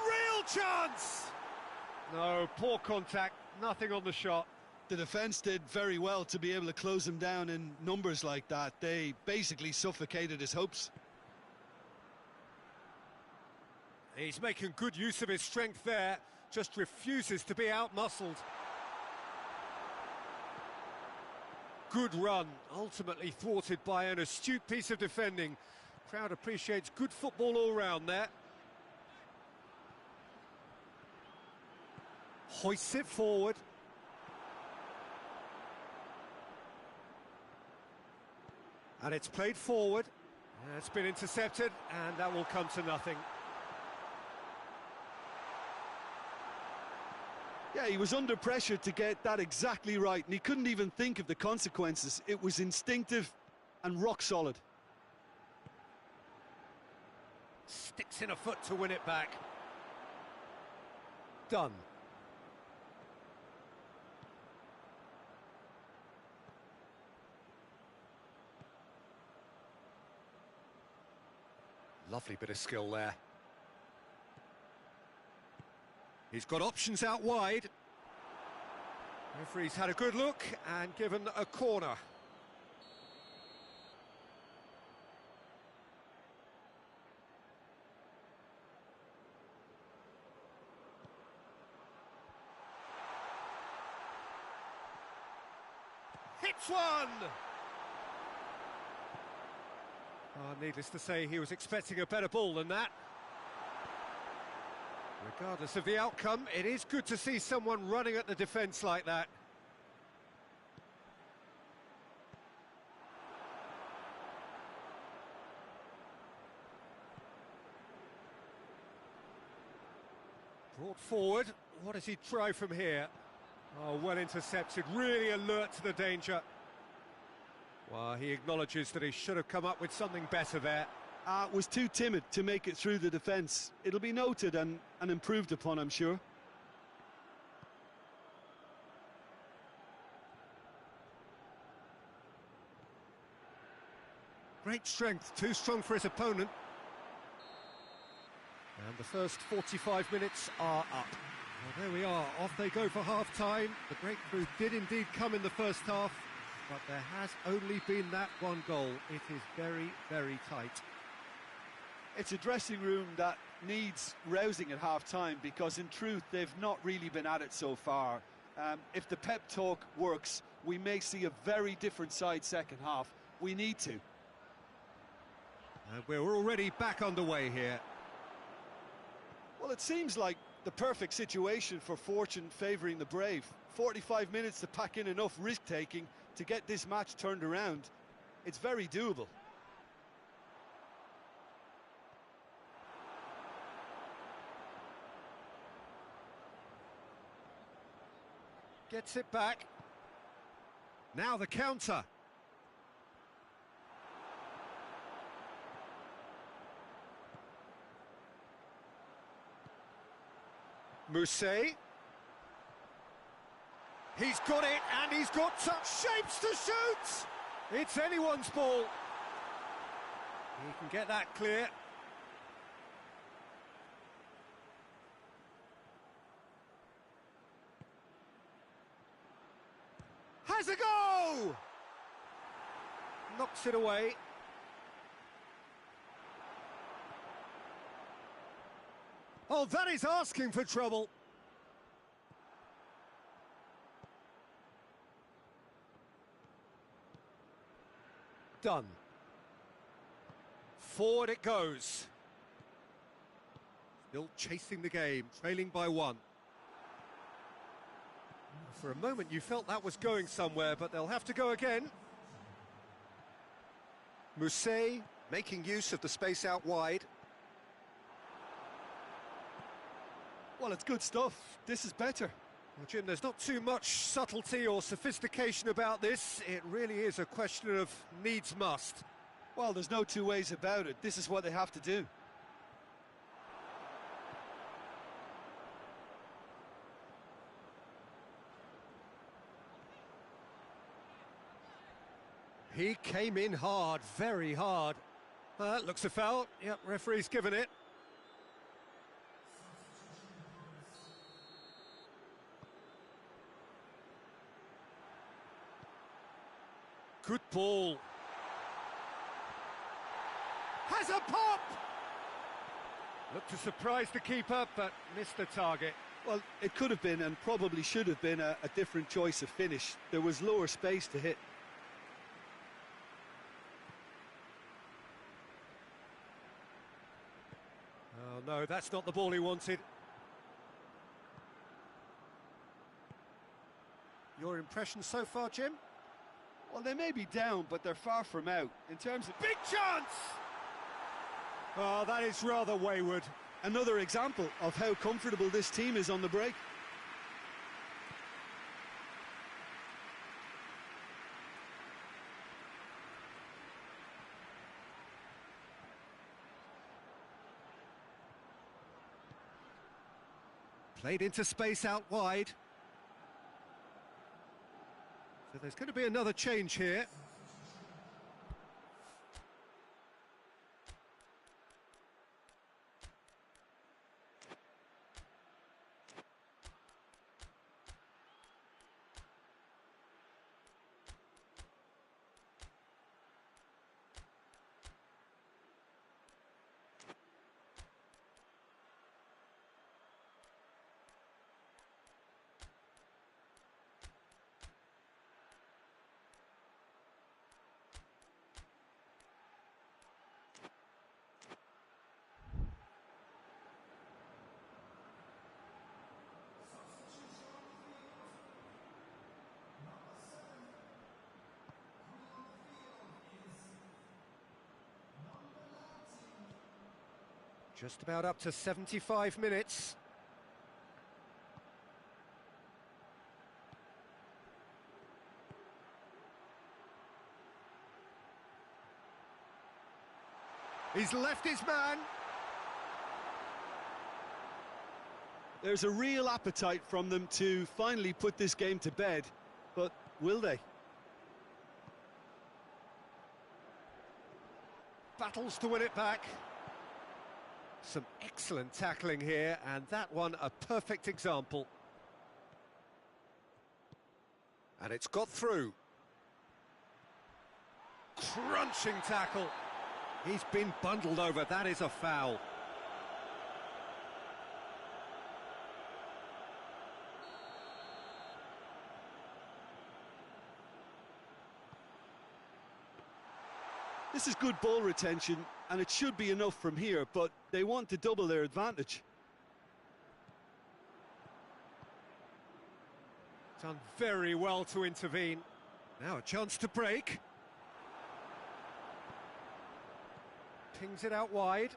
Speaker 1: Real chance! No, poor contact, nothing on the shot.
Speaker 2: The defence did very well to be able to close him down in numbers like that. They basically suffocated his hopes.
Speaker 1: He's making good use of his strength there, just refuses to be outmuscled. Good run, ultimately thwarted by an astute piece of defending. Crowd appreciates good football all round there. Hoists it forward. And it's played forward. It's been intercepted, and that will come to nothing.
Speaker 3: Yeah, he was under pressure to get that exactly right, and he couldn't even think of the consequences. It was instinctive and rock solid.
Speaker 1: Sticks in a foot to win it back. Done. Lovely bit of skill there. He's got options out wide. Referee's had a good look and given a corner. Hits one! Needless to say, he was expecting a better ball than that. Regardless of the outcome, it is good to see someone running at the defence like that. Brought forward. What does he try from here? Oh, well intercepted, really alert to the danger. Well, he acknowledges that he should have come up with something better there.
Speaker 3: Was too timid to make it through the defence. It'll be noted and improved upon, I'm sure.
Speaker 1: Great strength, too strong for his opponent. And the first 45 minutes are up. Well, there we are, off they go for half-time. The breakthrough did indeed come in the first half, but there has only been that one goal. It is very, very tight.
Speaker 3: It's a dressing room that needs rousing at half-time, because in truth they've not really been at it so far. If the pep talk works, we may see a very different side second half. We need to.
Speaker 1: And we're already back underway here.
Speaker 3: Well, it seems like the perfect situation for fortune favouring the brave. 45 minutes to pack in enough risk-taking to get this match turned around. It's very doable.
Speaker 1: Gets it back. Now the counter. Mousset. He's got it, and he's got such shapes to shoot! It's anyone's ball. He can get that clear. Has a go! Knocks it away. Oh, that is asking for trouble. Done. Forward it goes. Still chasing the game, trailing by one. For a moment you felt that was going somewhere, but they'll have to go again. Mousset making use of the space out wide.
Speaker 3: Well, it's good stuff. This is better.
Speaker 1: Well, Jim, there's not too much subtlety or sophistication about this. It really is a question of needs must.
Speaker 3: Well, there's no two ways about it. This is what they have to do.
Speaker 1: He came in hard, very hard. Looks a foul. Yep, referee's given it. Good ball. Has a pop! Looked to surprise the keeper, but missed the target.
Speaker 2: Well, it could have been and probably should have been a different choice of finish. There was lower space to hit.
Speaker 1: Oh no, that's not the ball he wanted. Your impression so far, Jim?
Speaker 3: Well, they may be down, but they're far from out. In terms of...
Speaker 1: Big chance! Oh, that is rather wayward.
Speaker 2: Another example of how comfortable this team is on the break.
Speaker 1: Played into space out wide. So there's going to be another change here. Just about up to 75 minutes. He's left his man.
Speaker 2: There's a real appetite from them to finally put this game to bed, but will they?
Speaker 1: Battles to win it back. Some excellent tackling here, and that one a perfect example. And it's got through. Crunching tackle. He's been bundled over, that is a foul.
Speaker 2: This is good ball retention, and it should be enough from here, but they want to double their advantage.
Speaker 1: Done very well to intervene. Now a chance to break. Pings it out wide.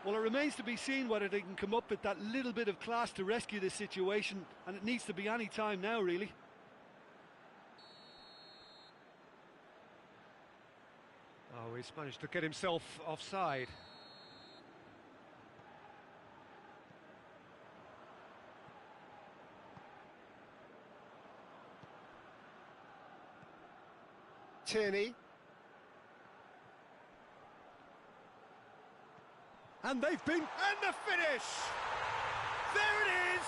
Speaker 3: Well, it remains to be seen whether they can come up with that little bit of class to rescue this situation, and it needs to be any time now, really.
Speaker 1: Oh, he's managed to get himself offside. Tierney. And they've been... And the finish! There it is!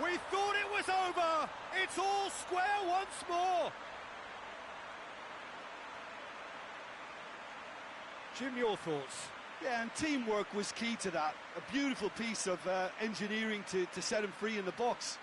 Speaker 1: We thought it was over! It's all square once more! Jim, your thoughts?
Speaker 3: Yeah, and teamwork was key to that. A beautiful piece of engineering to set him free in the box.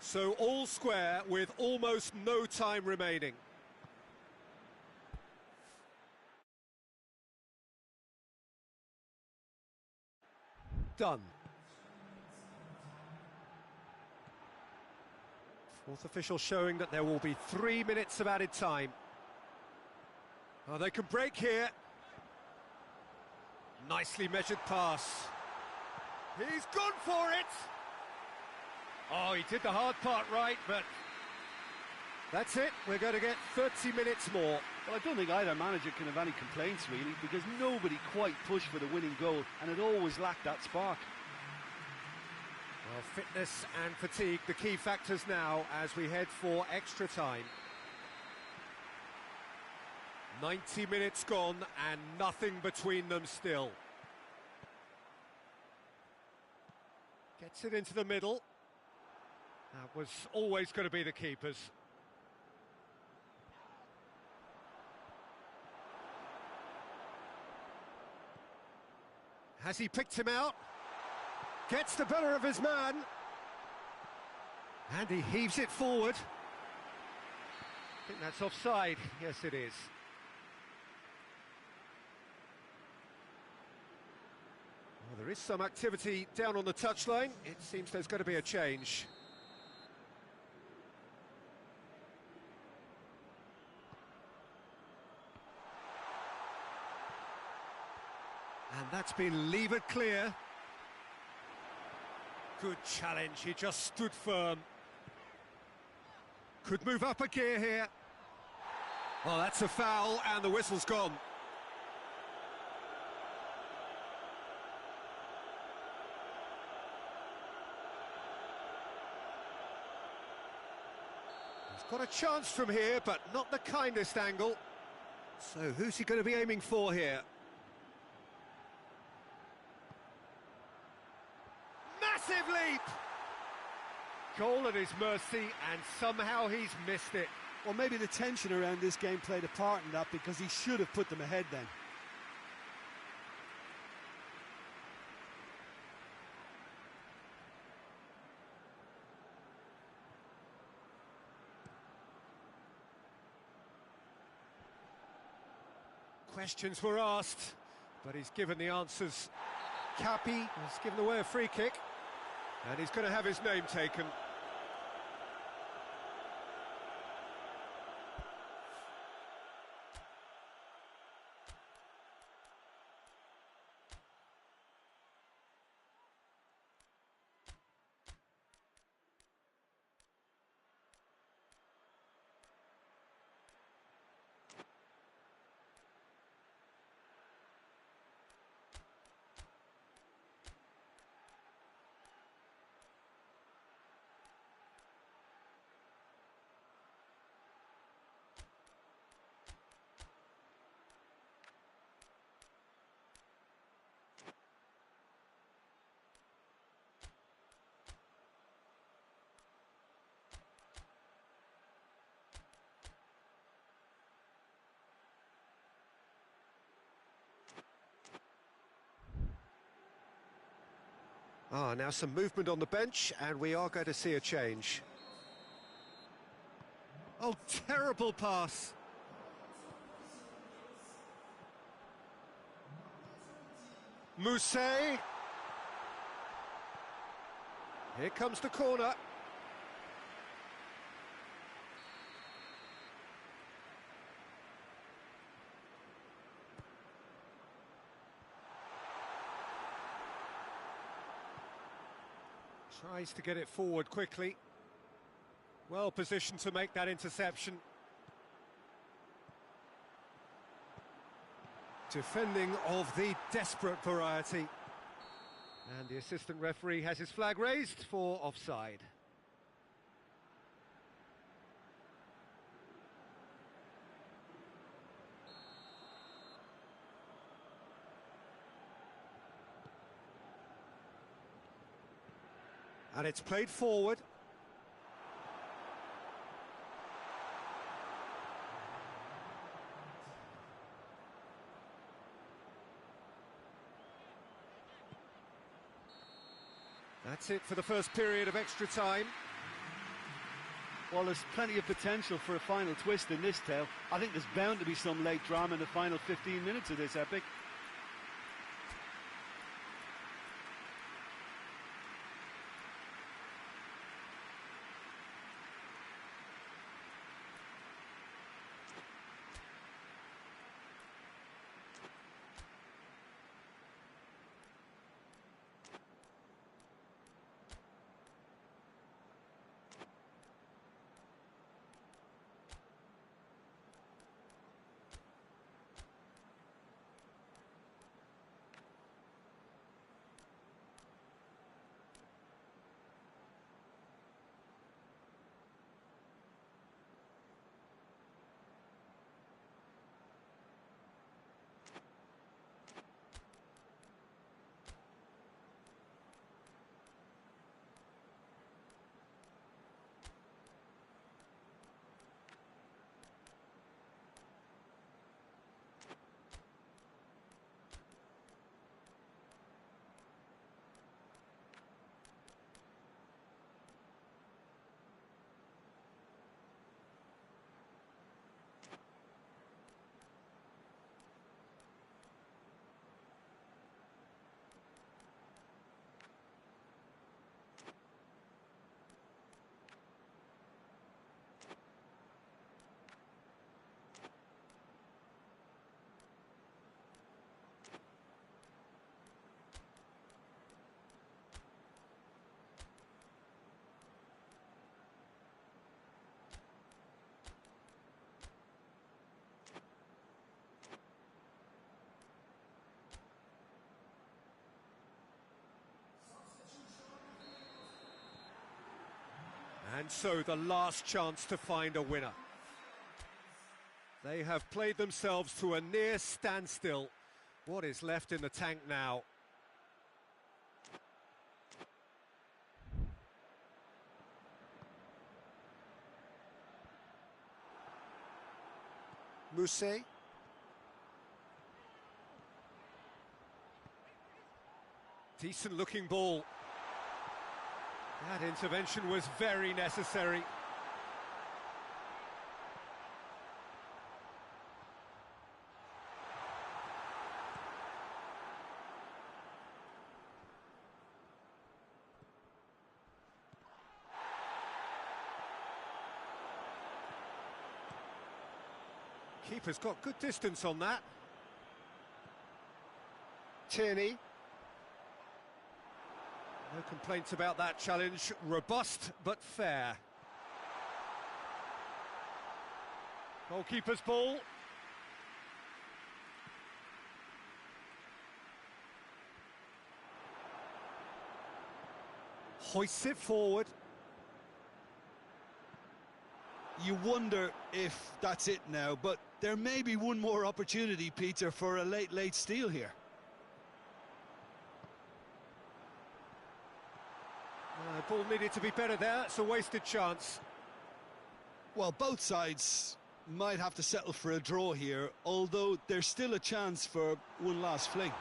Speaker 1: So all square with almost no time remaining. Done. Fourth official showing that there will be 3 minutes of added time. Oh, they can break here. Nicely measured pass. He's gone for it! Oh, he did the hard part right, but That's it, we're going to get 30 minutes more.
Speaker 3: Well, I don't think either manager can have any complaints, really, because nobody quite pushed for the winning goal, and it always lacked that spark.
Speaker 1: Well, fitness and fatigue, the key factors now as we head for extra time. 90 minutes gone and nothing between them still. Gets it into the middle. That was always going to be the keeper's. Has he picked him out? Gets the better of his man. And he heaves it forward. I think that's offside. Yes, it is. Well, there is some activity down on the touchline. It seems there's going to be a change. And that's been levered clear. Good challenge, he just stood firm. Could move up a gear here. Well, that's a foul, and the whistle's gone. He's got a chance from here, but not the kindest angle. So who's he going to be aiming for here? Massive leap! Goal at his mercy, and somehow he's missed it.
Speaker 3: Well, maybe the tension around this game played a part in that, because he should have put them ahead then.
Speaker 1: Questions were asked, but he's given the answers. Cappy has given away a free kick, and he's going to have his name taken. Now some movement on the bench, and we are going to see a change. Oh, terrible pass. Mousset. Here comes the corner. Tries to get it forward quickly. Well positioned to make that interception. Defending of the desperate variety. And the assistant referee has his flag raised for offside. And it's played forward. That's it for the first period of extra time.
Speaker 3: Well, there's plenty of potential for a final twist in this tale. I think there's bound to be some late drama in the final 15 minutes of this epic.
Speaker 1: And so the last chance to find a winner. They have played themselves to a near standstill. What is left in the tank now? Mousset. Decent looking ball. That intervention was very necessary. Keeper's got good distance on that. Tierney. No complaints about that challenge. Robust but fair. Goalkeeper's ball. Hoists it forward.
Speaker 2: You wonder if that's it now, but there may be one more opportunity, Peter, for a late steal here.
Speaker 1: The ball needed to be better there. It's a wasted chance.
Speaker 2: Well, both sides might have to settle for a draw here, although there's still a chance for one last fling.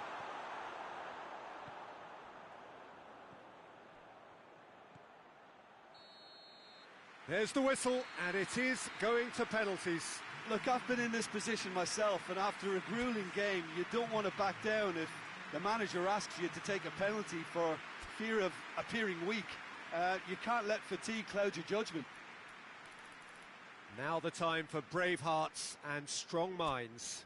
Speaker 1: There's the whistle, and it is going to penalties.
Speaker 3: Look, I've been in this position myself, and after a grueling game, you don't want to back down if the manager asks you to take a penalty for fear of appearing weak. You can't let fatigue cloud your judgment.
Speaker 1: Now the time for brave hearts and strong minds.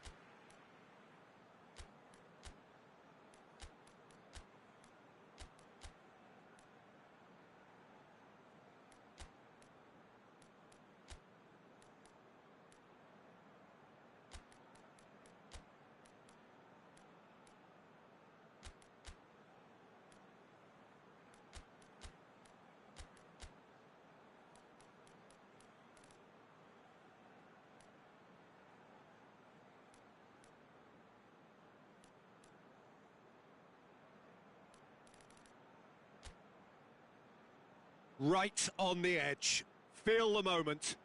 Speaker 1: Right on the edge. Feel the moment.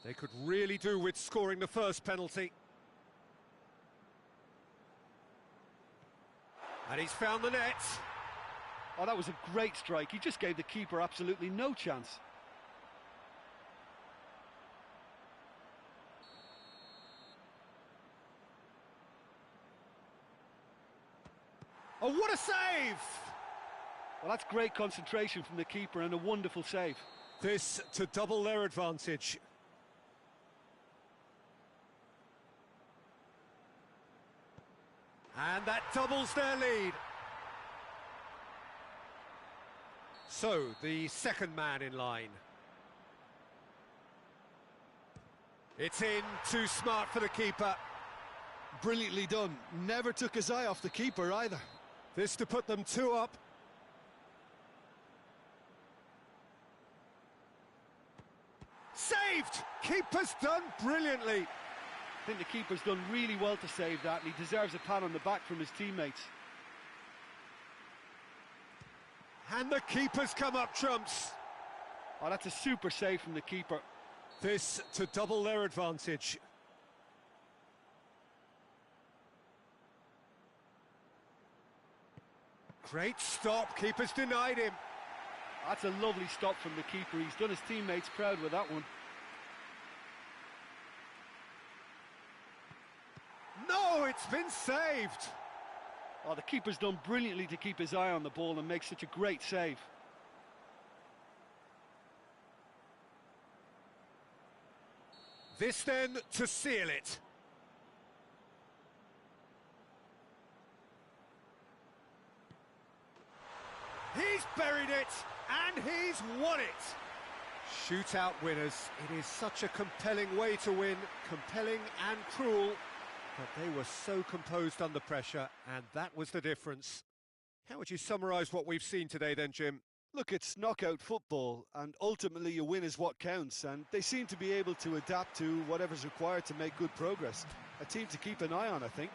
Speaker 1: They could really do with scoring the first penalty. And he's found the net.
Speaker 3: Oh, that was a great strike. He just gave the keeper absolutely no chance.
Speaker 1: Oh, what a save!
Speaker 3: Well, that's great concentration from the keeper and a wonderful save.
Speaker 1: This to double their advantage. And that doubles their lead. So, the second man in line. It's in, too smart for the keeper.
Speaker 2: Brilliantly done. Never took his eye off the keeper either.
Speaker 1: This to put them 2 up. Saved! Keeper's done brilliantly.
Speaker 3: I think the keeper's done really well to save that, and he deserves a pat on the back from his teammates.
Speaker 1: And the keeper's come up trumps.
Speaker 3: Oh, that's a super save from the keeper.
Speaker 1: This to double their advantage. Great stop, keeper's denied him.
Speaker 3: That's a lovely stop from the keeper. He's done his teammates proud with that one.
Speaker 1: No, it's been saved.
Speaker 3: Oh, the keeper's done brilliantly to keep his eye on the ball and make such a great save.
Speaker 1: This then to seal it. He's buried it, and he's won it. Shootout winners. It is such a compelling way to win, compelling and cruel, but they were so composed under pressure, and that was the difference. How would you summarise what we've seen today then, Jim?
Speaker 2: Look, it's knockout football, and ultimately a win is what counts, and they seem to be able to adapt to whatever's required to make good progress. A team to keep an eye on, I think.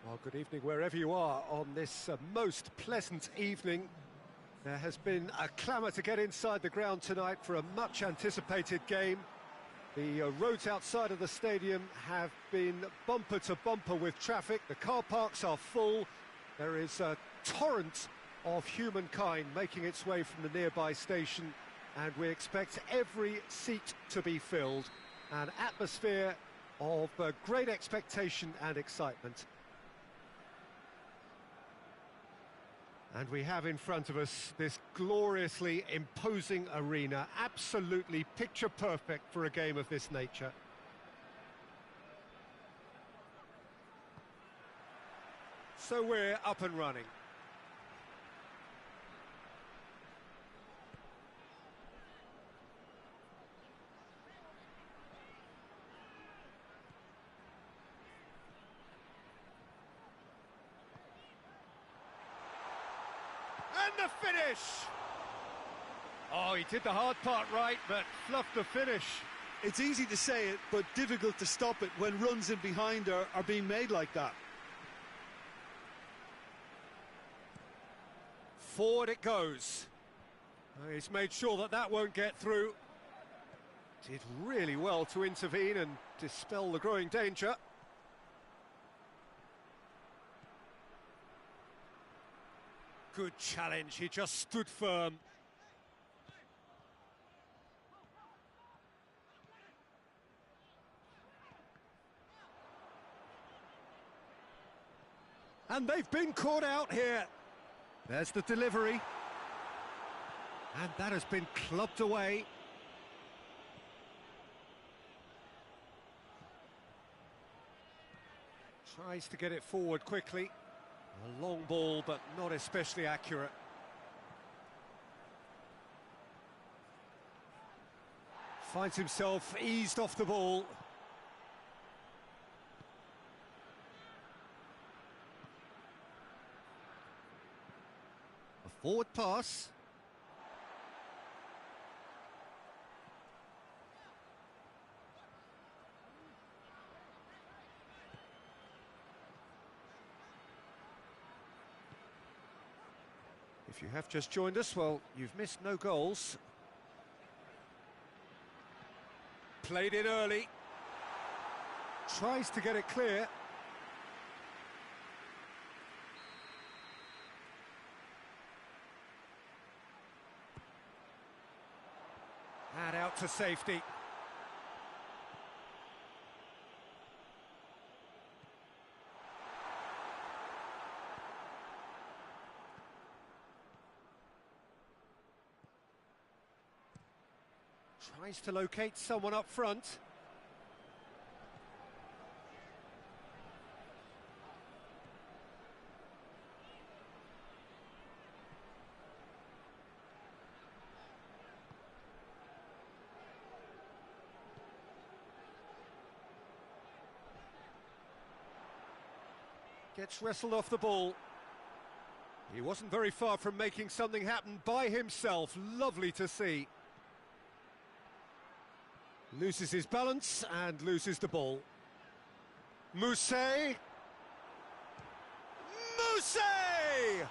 Speaker 1: Well, good evening wherever you are on this most pleasant evening. There has been a clamour to get inside the ground tonight for a much-anticipated game. The roads outside of the stadium have been bumper to bumper with traffic. The car parks are full. There is a torrent of humankind making its way from the nearby station, and we expect every seat to be filled. An atmosphere of great expectation and excitement. And we have in front of us this gloriously imposing arena, absolutely picture perfect for a game of this nature. So we're up and running. And the finish! Oh, he did the hard part right, but fluffed the finish.
Speaker 2: It's easy to say it, but difficult to stop it when runs in behind are being made like that.
Speaker 1: Forward it goes. He's made sure that that won't get through. Did really well to intervene and dispel the growing danger. Good challenge, he just stood firm. And they've been caught out here. There's the delivery. And that has been clubbed away. Tries to get it forward quickly. A long ball, but not especially accurate. Finds himself eased off the ball. A forward pass. If you have just joined us, well, you've missed no goals. Played it early. Tries to get it clear. And out to safety. Tries to locate someone up front. Gets wrestled off the ball. He wasn't very far from making something happen by himself. Lovely to see. Loses his balance and loses the ball. Mousset! Mousset!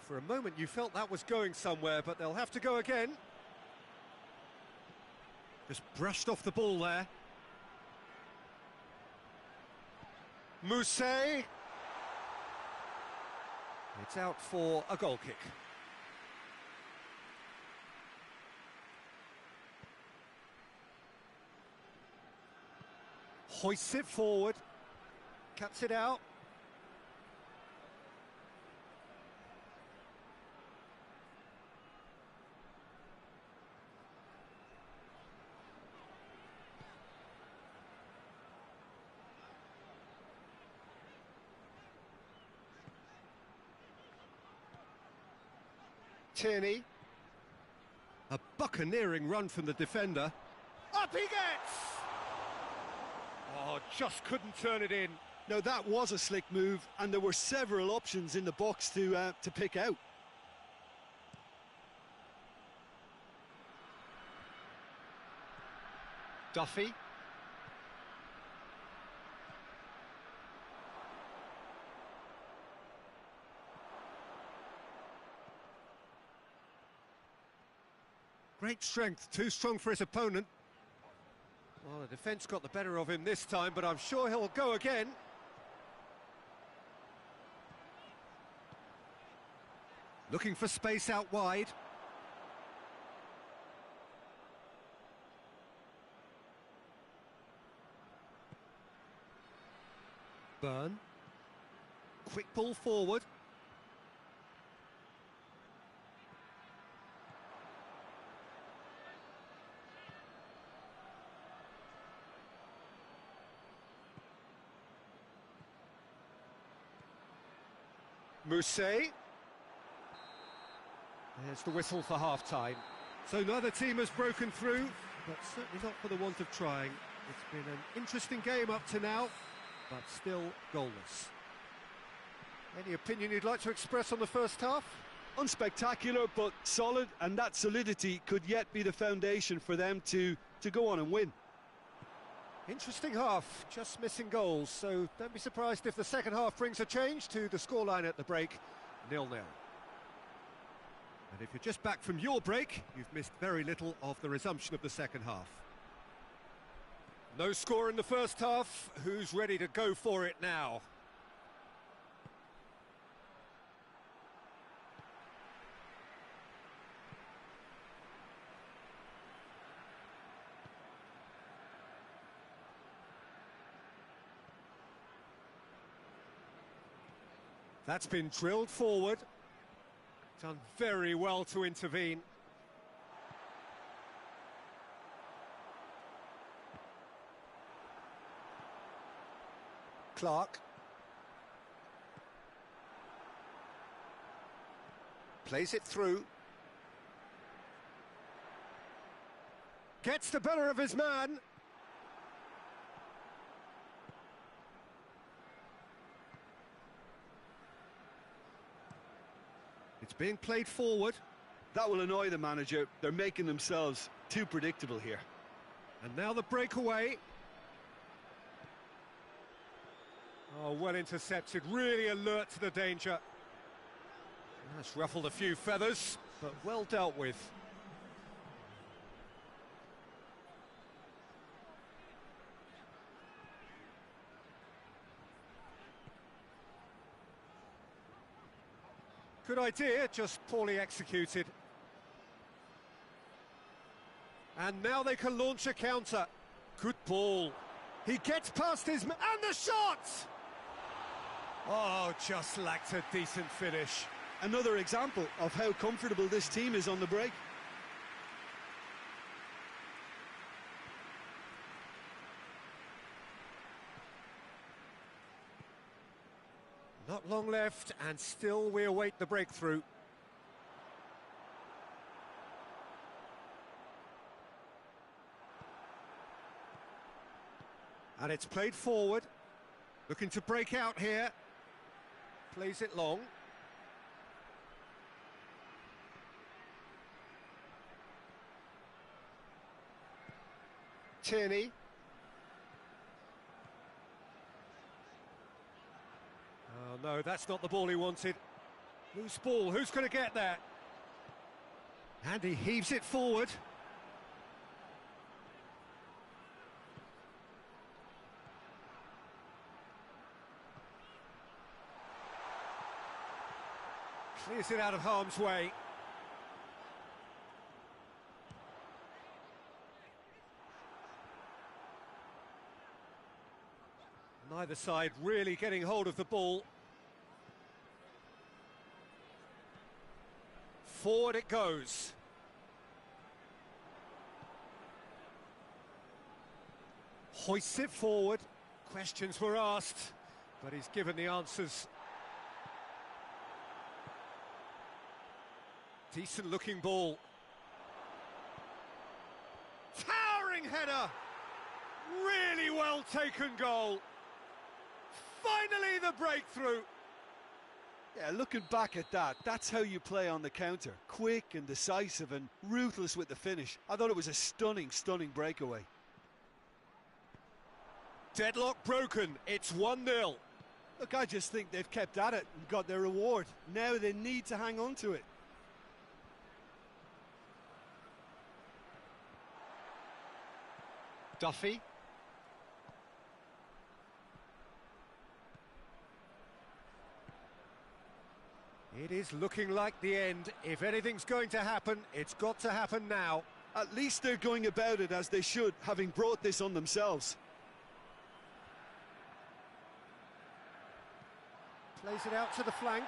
Speaker 1: For a moment you felt that was going somewhere, but they'll have to go again. Just brushed off the ball there. Mousset. It's out for a goal kick. Hoists it forward. Cuts it out. Tierney. A buccaneering run from the defender. Up he gets! Oh, just couldn't turn it in.
Speaker 2: Now that was a slick move, and there were several options in the box to pick out.
Speaker 1: Duffy. Great strength, too strong for his opponent. Well, the defence got the better of him this time, but I'm sure he'll go again. Looking for space out wide. Burn. Quick ball forward. Mousset. There's the whistle for half-time. So neither team has broken through, but certainly not for the want of trying. It's been an interesting game up to now, but still goalless. Any opinion you'd like to express on the first half?
Speaker 2: Unspectacular, but solid, and that solidity could yet be the foundation for them to go on and win.
Speaker 1: Interesting half, just missing goals, so don't be surprised if the second half brings a change to the scoreline at the break, 0-0. And if you're just back from your break, you've missed very little of the resumption of the second half. No score in the first half, who's ready to go for it now? That's been drilled forward. Done very well to intervene. Clark. Plays it through. Gets the better of his man. It's being played forward.
Speaker 2: That will annoy the manager. They're making themselves too predictable here.
Speaker 1: And now the breakaway. Oh, well intercepted, really alert to the danger. That's ruffled a few feathers, but well dealt with. Good idea, just poorly executed. And now they can launch a counter. Good ball. He gets past his man, and the shot! Oh, just lacked a decent finish.
Speaker 2: Another example of how comfortable this team is on the break.
Speaker 1: Not long left, and still we await the breakthrough. And it's played forward. Looking to break out here. Plays it long. Tierney. Oh no, that's not the ball he wanted. Loose ball, who's going to get that? And he heaves it forward. Clears it out of harm's way. Neither side really getting hold of the ball. Forward it goes. Hoists it forward. Questions were asked, but he's given the answers. Decent looking ball. Towering header! Really well taken goal. Finally the breakthrough.
Speaker 3: Yeah, looking back at that, that's how you play on the counter. Quick and decisive and ruthless with the finish. I thought it was a stunning, stunning breakaway.
Speaker 1: Deadlock broken, it's 1-0.
Speaker 3: Look, I just think they've kept at it and got their reward. Now they need to hang on to it.
Speaker 1: Duffy. It is looking like the end. If anything's going to happen, it's got to happen now.
Speaker 2: At least they're going about it as they should, having brought this on themselves.
Speaker 1: Plays it out to the flank.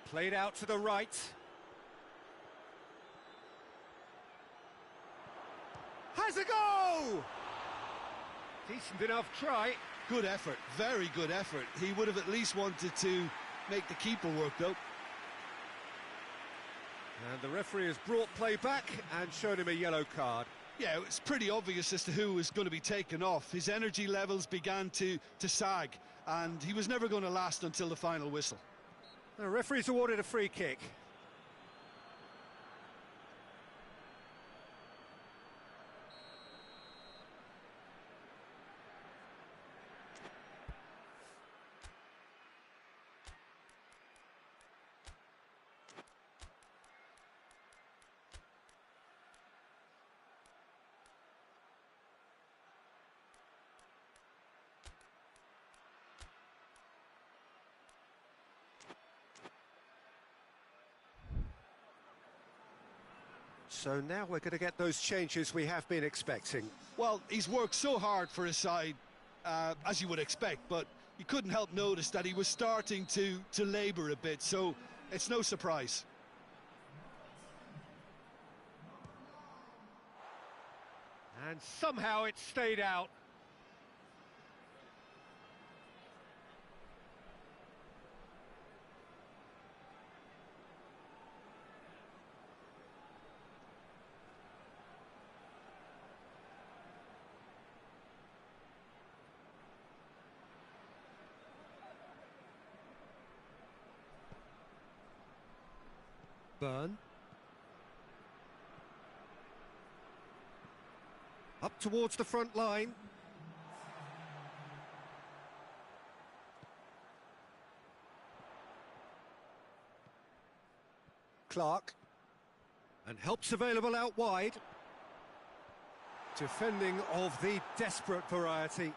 Speaker 1: Played out to the right. Has a go! Decent enough try.
Speaker 2: Good effort, very good effort. He would have at least wanted to make the keeper work, though.
Speaker 1: And the referee has brought play back and shown him a yellow card.
Speaker 2: Yeah, it's pretty obvious as to who was going to be taken off. His energy levels began to sag, and he was never going to last until the final whistle.
Speaker 1: The referee's awarded a free kick. So now we're going to get those changes we have been expecting.
Speaker 2: Well, he's worked so hard for his side, as you would expect, but you couldn't help notice that he was starting to labour a bit, so it's no surprise.
Speaker 1: And somehow it stayed out. Burn. Up towards the front line. Clark. And help's available out wide. Defending of the desperate variety.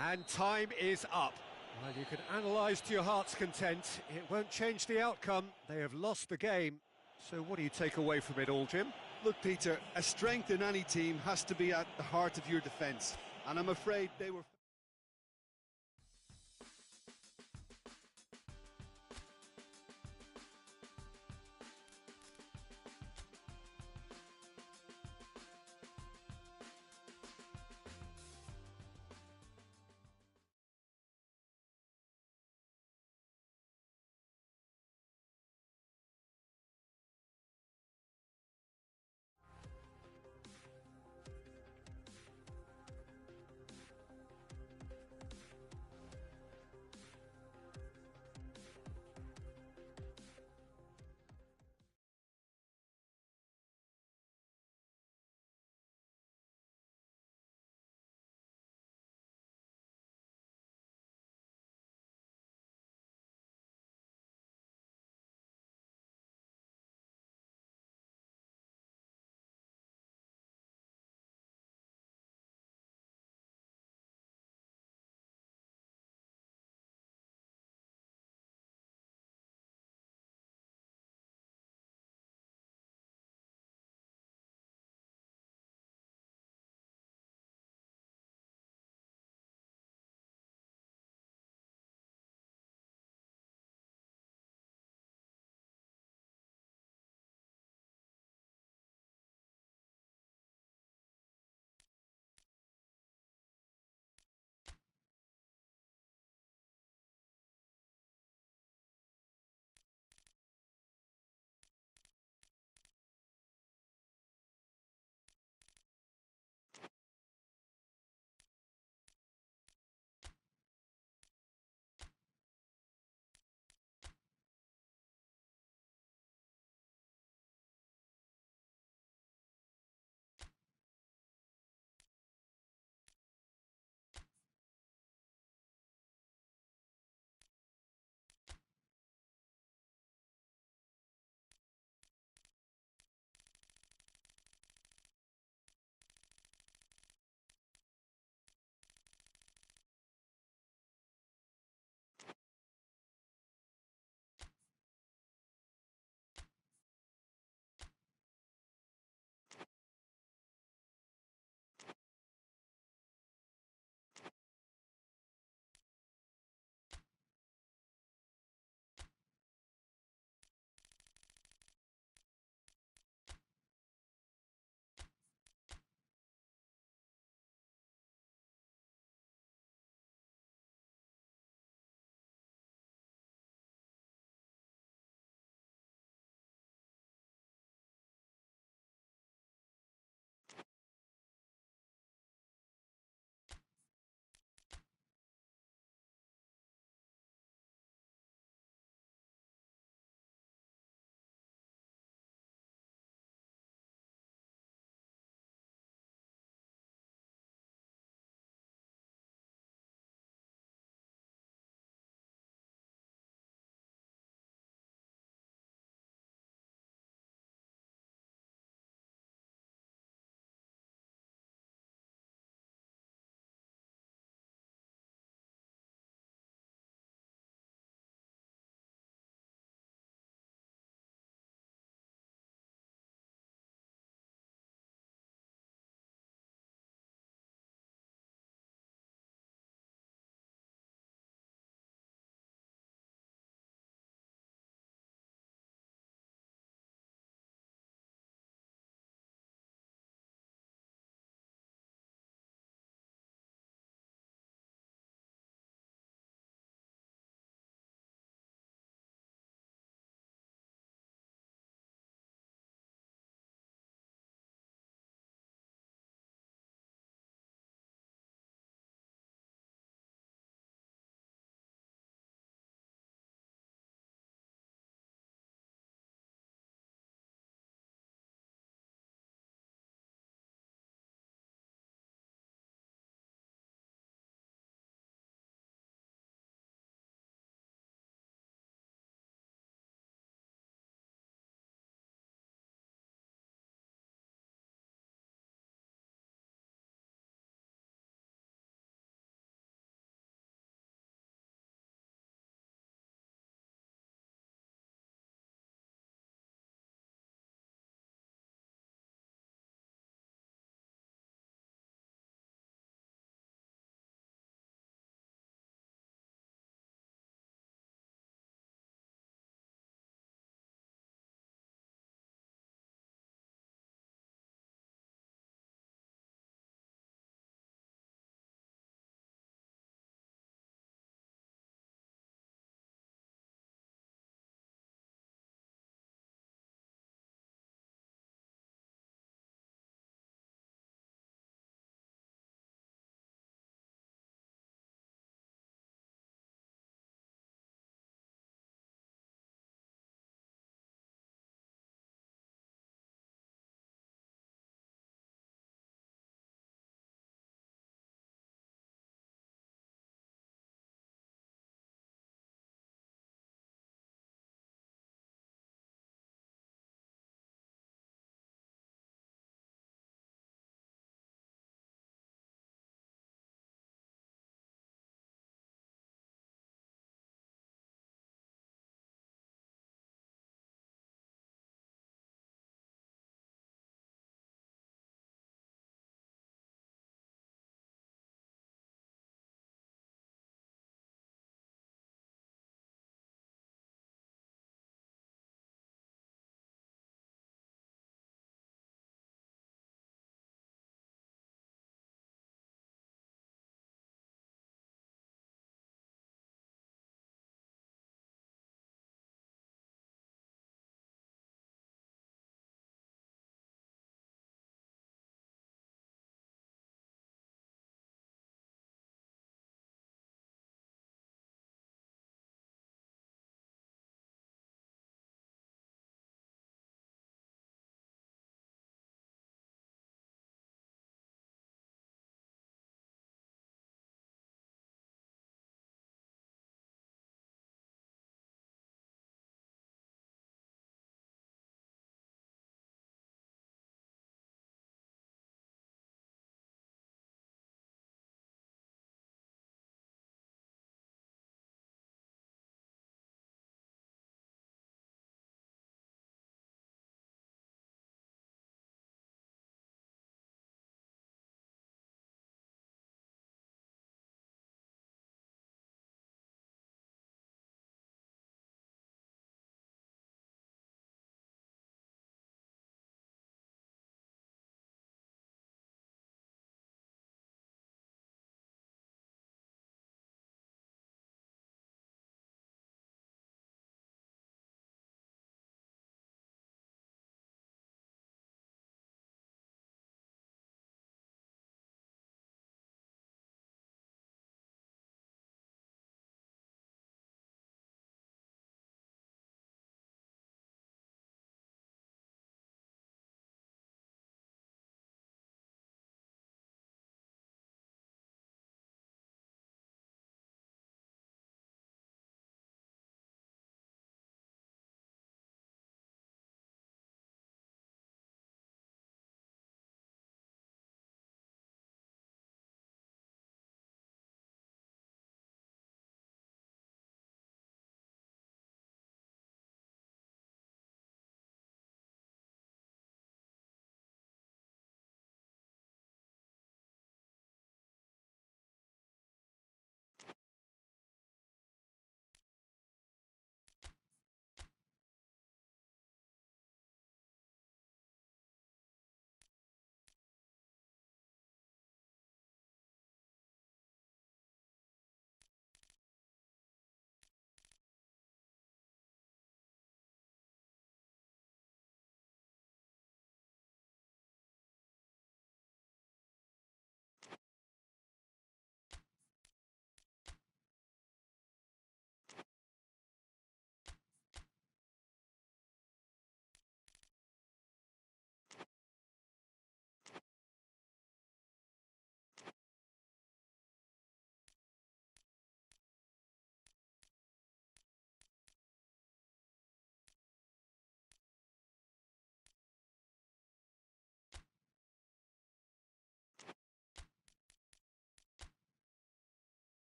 Speaker 1: And time is up. Well, you can analyse to your heart's content. It won't change the outcome. They have lost the game. So what do you take away from it all, Jim?
Speaker 2: Look, Peter, a strength in any team has to be at the heart of your defence. And I'm afraid they were...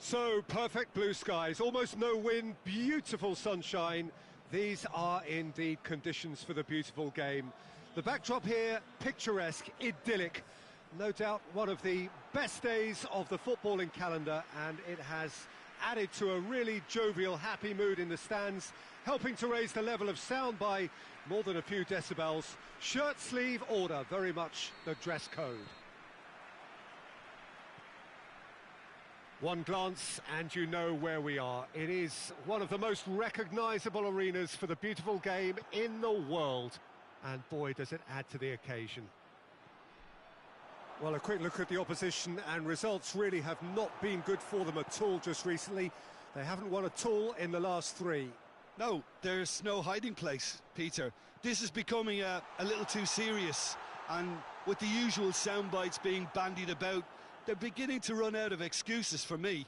Speaker 1: So, perfect blue skies, almost no wind, beautiful sunshine. These are indeed conditions for the beautiful game. The backdrop here, picturesque, idyllic. No doubt one of the best days of the footballing calendar, and it has added to a really jovial, happy mood in the stands, helping to raise the level of sound by more than a few decibels. Shirt sleeve order, very much the dress code. One glance and you know where we are. It is one of the most recognisable arenas for the beautiful game in the world. And boy, does it add to the occasion. Well, a quick look at the opposition, and results really have not been good for them at all just recently. They haven't won at all in the last three.
Speaker 2: No, there's no hiding place, Peter. This is becoming a little too serious, and with the usual sound bites being bandied about, they're beginning to run out of excuses for me.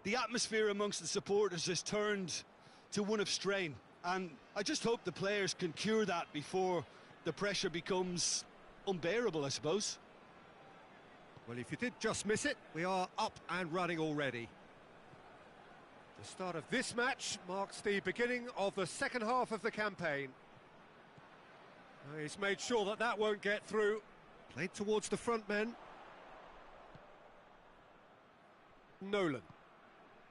Speaker 2: The atmosphere amongst the supporters has turned to one of strain, and I just hope the players can cure that before the pressure becomes unbearable, I suppose.
Speaker 1: Well, if you did just miss it, we are up and running already. The start of this match marks the beginning of the second half of the campaign. He's made sure that that won't get through. Played towards the front men. Nolan.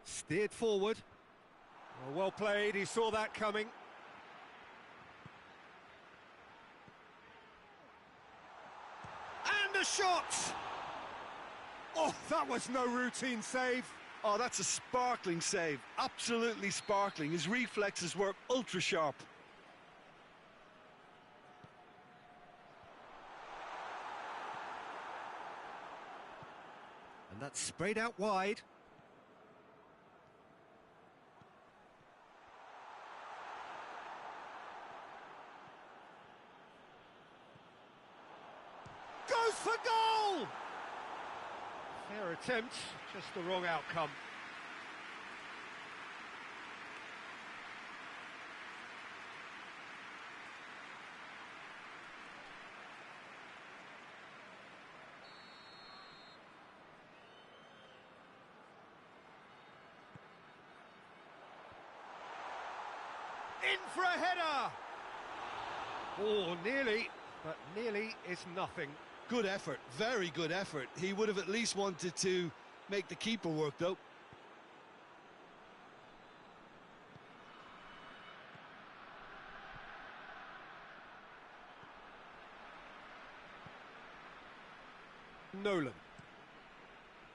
Speaker 1: Steered forward. Well played, he saw that coming. And a shot! Oh, that was no routine save.
Speaker 2: Oh, that's a sparkling save. Absolutely sparkling. His reflexes were ultra sharp.
Speaker 1: And that's sprayed out wide. Goes for goal! Fair attempt, just the wrong outcome. In for a header! Oh, nearly, but nearly is nothing.
Speaker 2: Good effort, very good effort. He would have at least wanted to make the keeper work, though.
Speaker 1: Nolan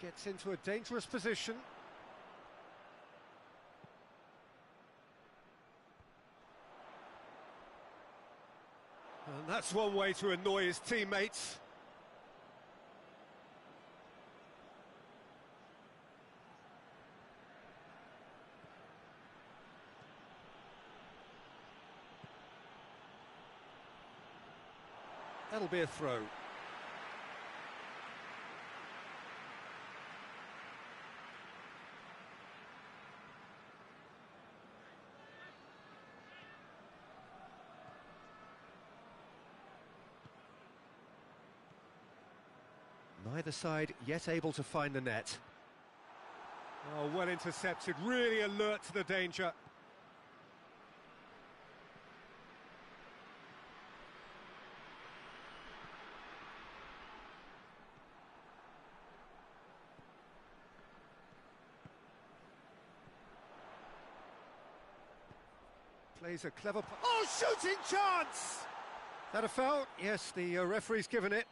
Speaker 1: gets into a dangerous position. And that's one way to annoy his teammates. That'll be a throw. Neither side yet able to find the net. Oh, well intercepted, really alert to the danger. Plays a clever... Oh, shooting chance! That a foul? Yes, the referee's given it.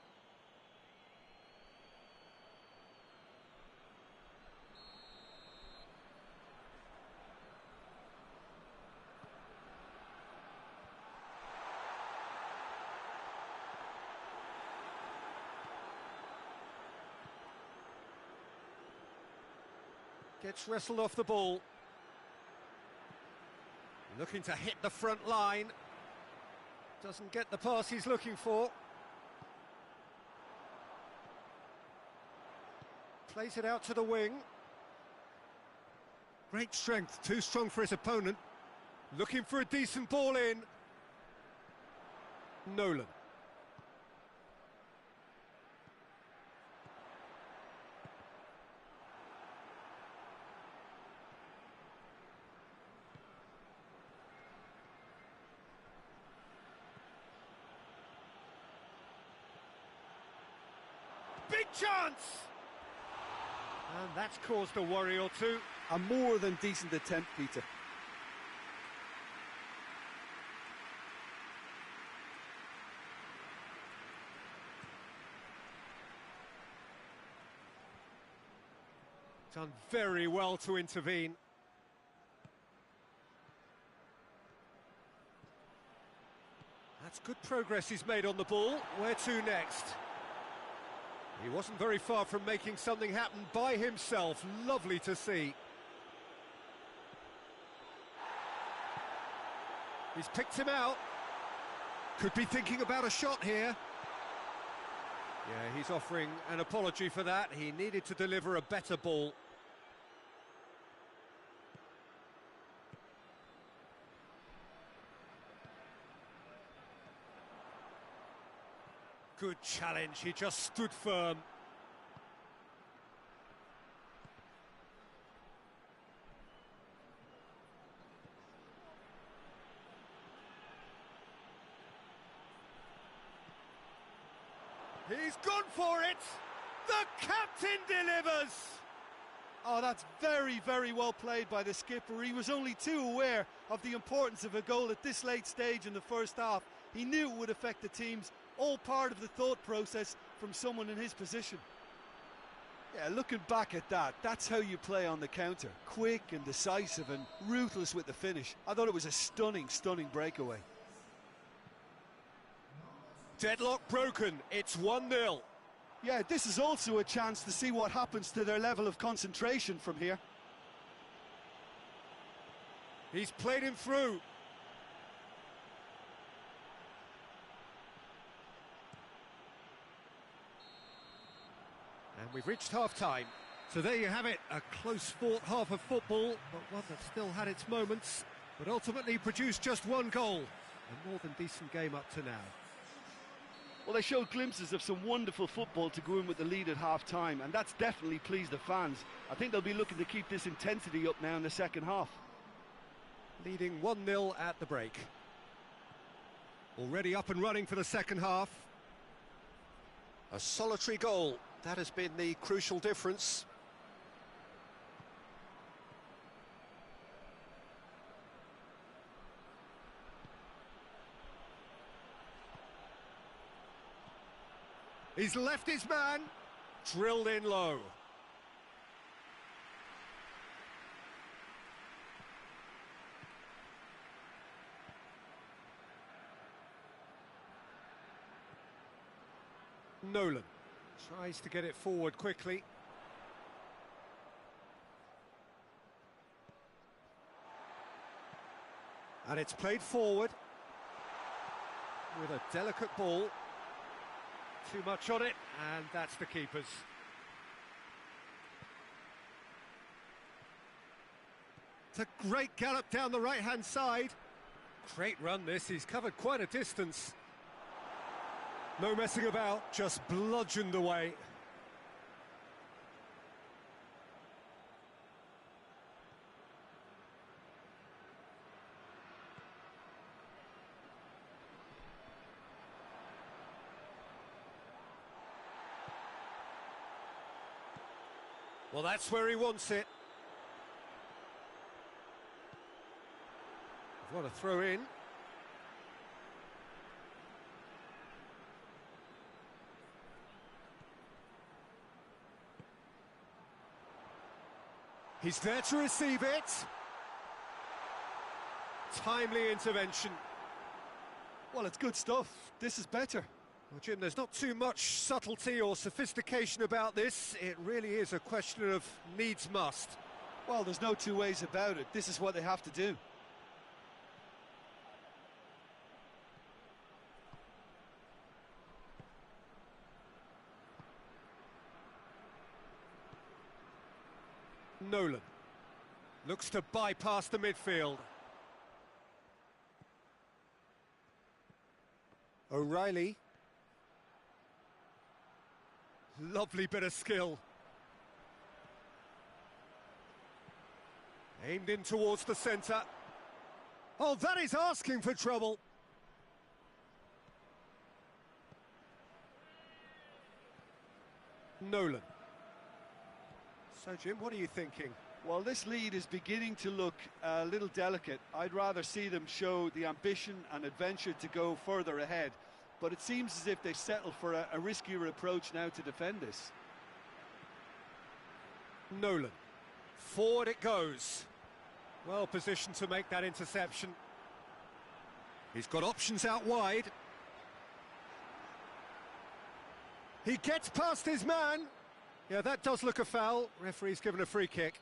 Speaker 1: Gets wrestled off the ball. Looking to hit the front line. Doesn't get the pass he's looking for. Plays it out to the wing. Great strength, too strong for his opponent. Looking for a decent ball in. Nolan. Chance! And that's caused a worry or two.
Speaker 3: A more than decent attempt, Peter.
Speaker 1: Done very well to intervene. That's good progress he's made on the ball. Where to next? He wasn't very far from making something happen by himself. Lovely to see. He's picked him out. Could be thinking about a shot here. Yeah, he's offering an apology for that. He needed to deliver a better ball. Good challenge, he just stood firm. He's gone for it! The captain delivers!
Speaker 3: Oh, that's very, very well played by the skipper. He was only too aware of the importance of a goal at this late stage in the first half. He knew it would affect the teams, all part of the thought process from someone in his position. Yeah, looking back at that, that's how you play on the counter. Quick and decisive and ruthless with the finish. I thought it was a stunning, stunning breakaway.
Speaker 1: Deadlock broken, it's 1-0.
Speaker 3: Yeah, this is also a chance to see what happens to their level of concentration from here.
Speaker 1: He's played him through. And we've reached half-time. So there you have it, a close-fought half of football, but one that still had its moments, but ultimately produced just one goal. A more than decent game up to now.
Speaker 3: Well, they showed glimpses of some wonderful football to go in with the lead at half-time, and that's definitely pleased the fans. I think they'll be looking to keep this intensity up now in the second half.
Speaker 1: Leading 1-0 at the break. Already up and running for the second half. A solitary goal, that has been the crucial difference. He's left his man, drilled in low. Nolan tries to get it forward quickly. And it's played forward with a delicate ball. Too much on it, and that's the keeper's. It's a great gallop down the right-hand side. Great run this, he's covered quite a distance. No messing about, just bludgeoned away. Well, that's where he wants it. What a throw in. He's there to receive it. Timely intervention.
Speaker 3: Well, it's good stuff. This is better.
Speaker 1: Well, Jim, there's not too much subtlety or sophistication about this. It really is a question of needs must.
Speaker 3: Well, there's no two ways about it. This is what they have to do.
Speaker 1: Nolan looks to bypass the midfield. O'Reilly. Lovely bit of skill. Aimed in towards the centre. Oh, that is asking for trouble. Nolan. So, Jim, what are you thinking?
Speaker 3: Well, this lead is beginning to look a little delicate. I'd rather see them show the ambition and adventure to go further ahead. But it seems as if they settle for a riskier approach now to defend this.
Speaker 1: Nolan. Forward it goes. Well positioned to make that interception. He's got options out wide. He gets past his man. Yeah, that does look a foul. Referee's given a free kick.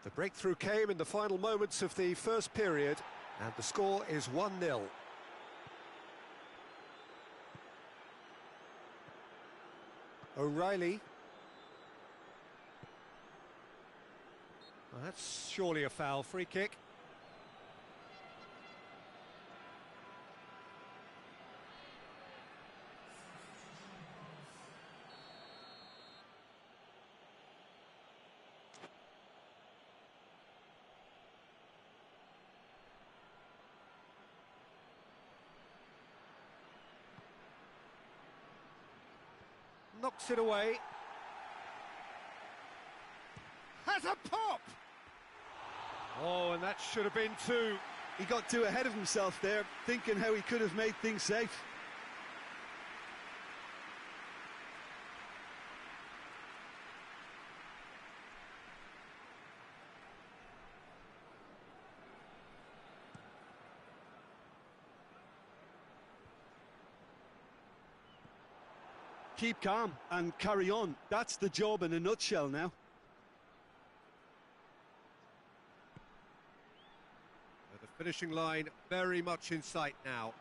Speaker 1: The breakthrough came in the final moments of the first period, and the score is 1-0. O'Reilly. Well, that's surely a foul. Free kick. Knocks it away. Has a pop! Oh, and that should have been two.
Speaker 3: He got too ahead of himself there, thinking how he could have made things safe. Keep calm and carry on. That's the job in a nutshell now.
Speaker 1: The finishing line very much in sight now.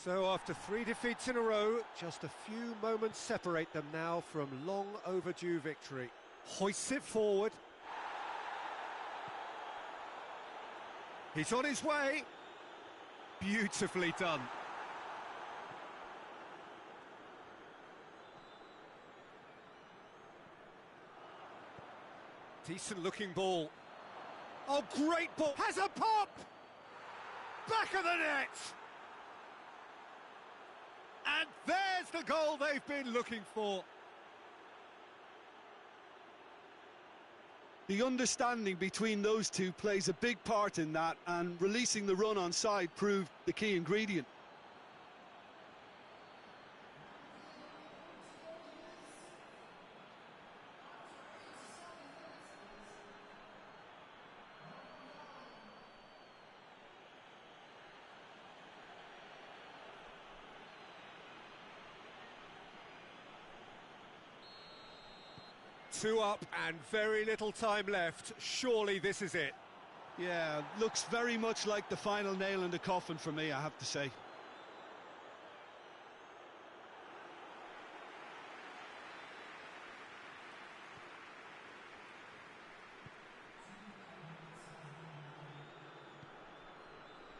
Speaker 1: So after 3 defeats in a row, just a few moments separate them now from long overdue victory. Hoists it forward. He's on his way. Beautifully done. Decent looking ball. Oh, great ball. Has a pop! Back of the net! And there's the goal they've been looking for.
Speaker 3: The understanding between those two plays a big part in that, and releasing the run on side proved the key ingredient.
Speaker 1: Two up and very little time left. Surely this is it.
Speaker 3: Yeah, looks very much like the final nail in the coffin for me, I have to say.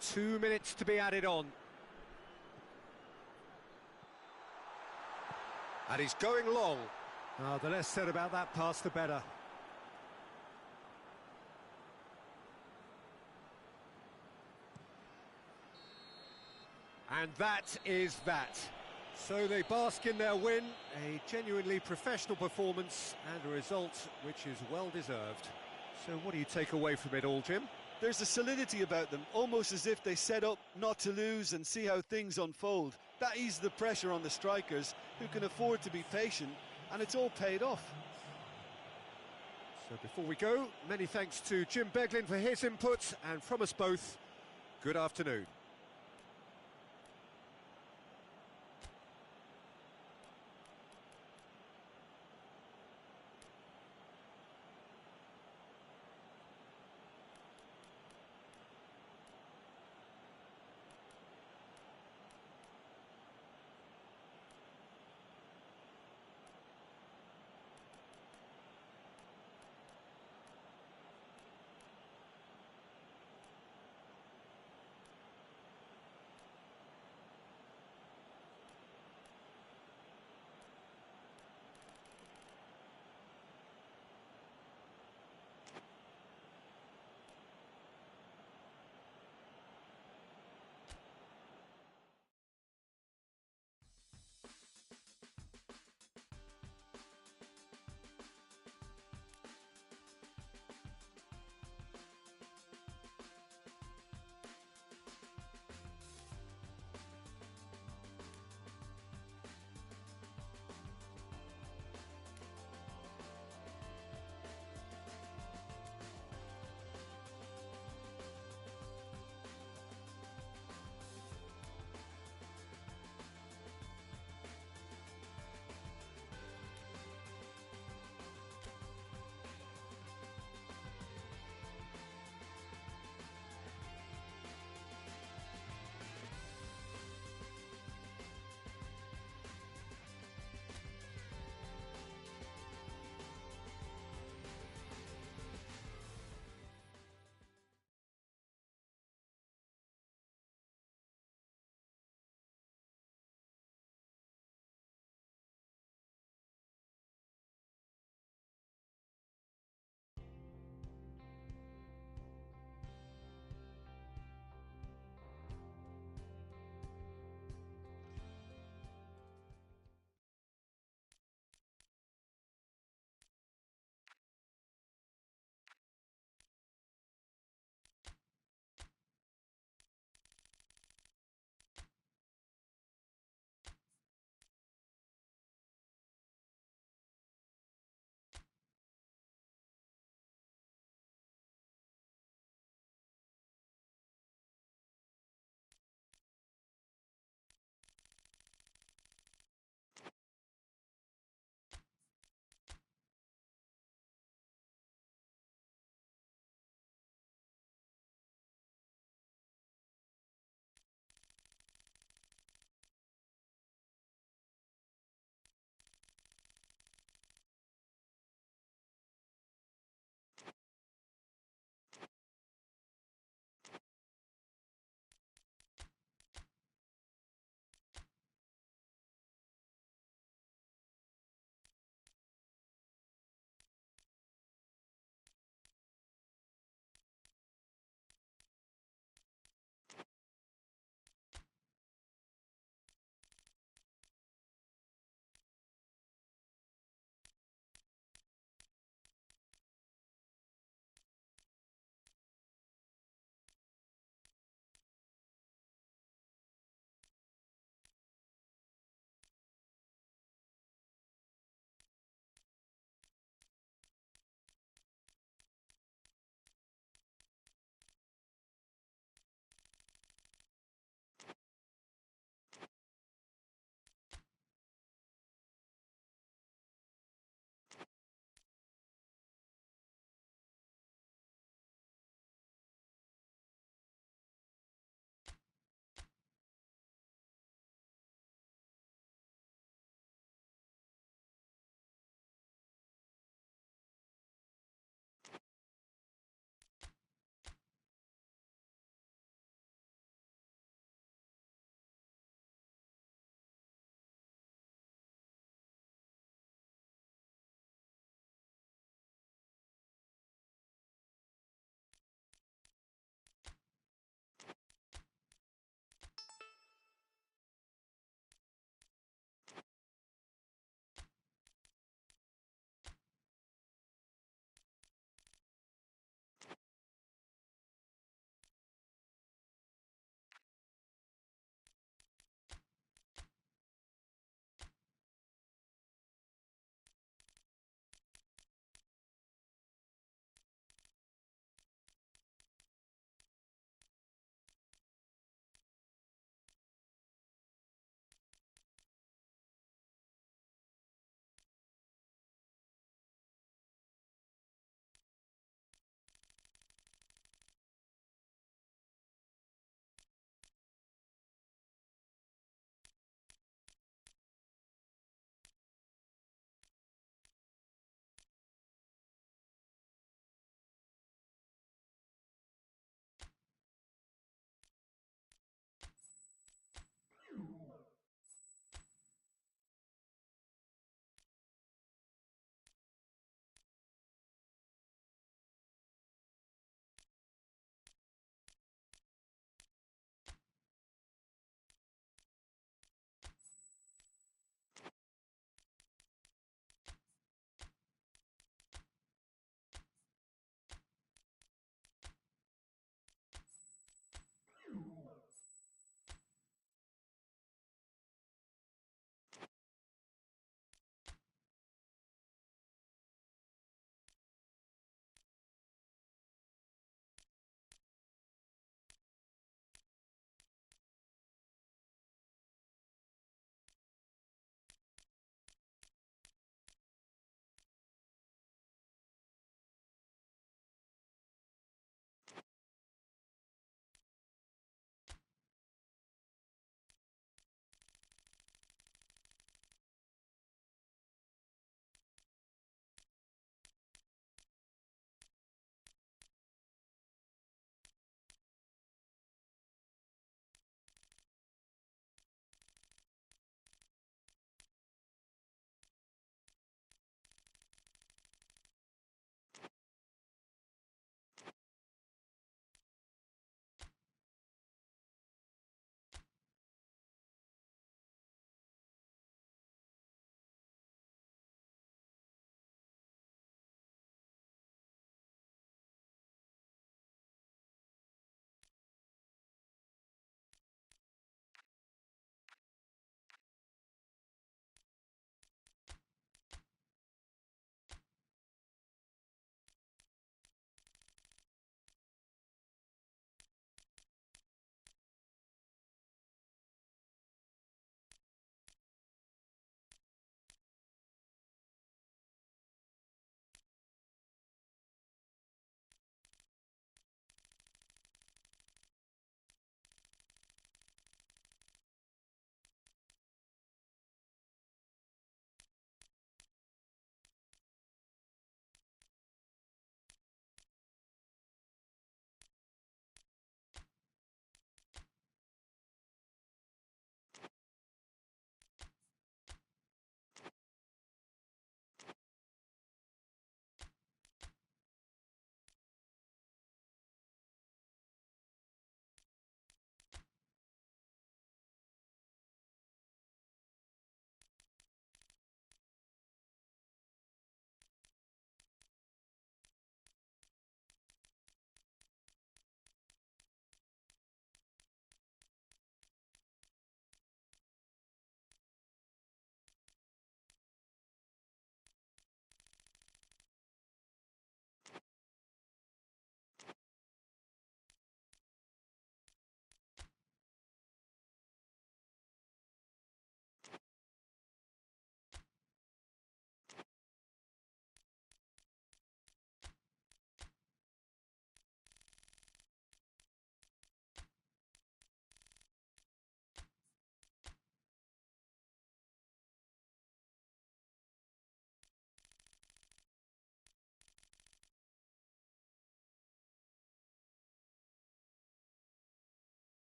Speaker 1: Two minutes to be added on. And he's going long. Oh, the less said about that pass, the better. And that is that. So they bask in their win, a genuinely professional performance and a result which is well deserved. So what do you take away from it all, Jim?
Speaker 3: There's a solidity about them, almost as if they set up not to lose and see how things unfold. That eases the pressure on the strikers, who can afford to be patient and it's all paid off.
Speaker 1: So before we go, many thanks to Jim Beglin for his input, and from us both, good afternoon.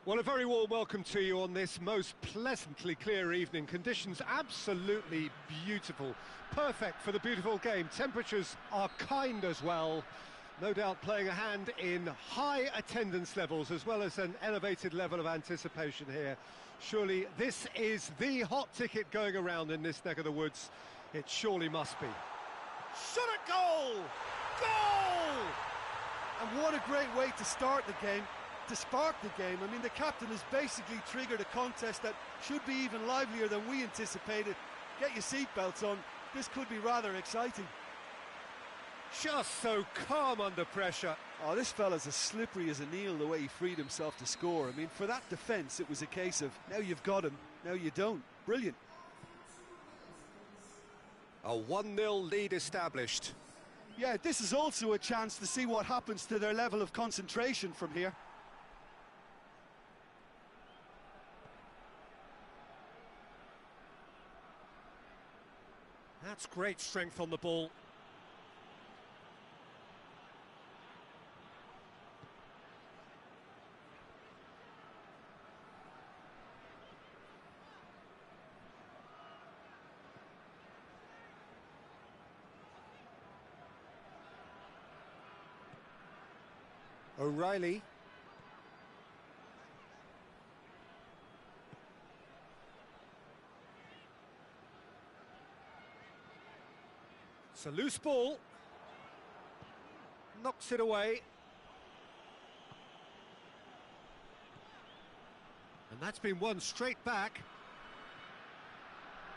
Speaker 1: Well, a very warm welcome to you on this most pleasantly clear evening. Conditions absolutely beautiful. Perfect for the beautiful game. Temperatures are kind as well. No doubt playing a hand in high attendance levels as well as an elevated level of anticipation here. Surely this is the hot ticket going around in this neck of the woods. It surely must be.
Speaker 3: Shot at goal! Goal! And what a great way to start the game, to spark the game. I mean, the captain has basically triggered a contest that should be even livelier than we anticipated. Get your seatbelts on, this could be rather exciting.
Speaker 1: Just so calm under pressure.
Speaker 3: Oh, this fella's as slippery as an eel the way he freed himself to score. I mean, for that defence, it was a case of, now you've got him, now you don't. Brilliant.
Speaker 1: A 1-0 lead established.
Speaker 3: Yeah, this is also a chance to see what happens to their level of concentration from here.
Speaker 1: That's great strength on the ball. O'Reilly. It's a loose ball. Knocks it away. And that's been won straight back.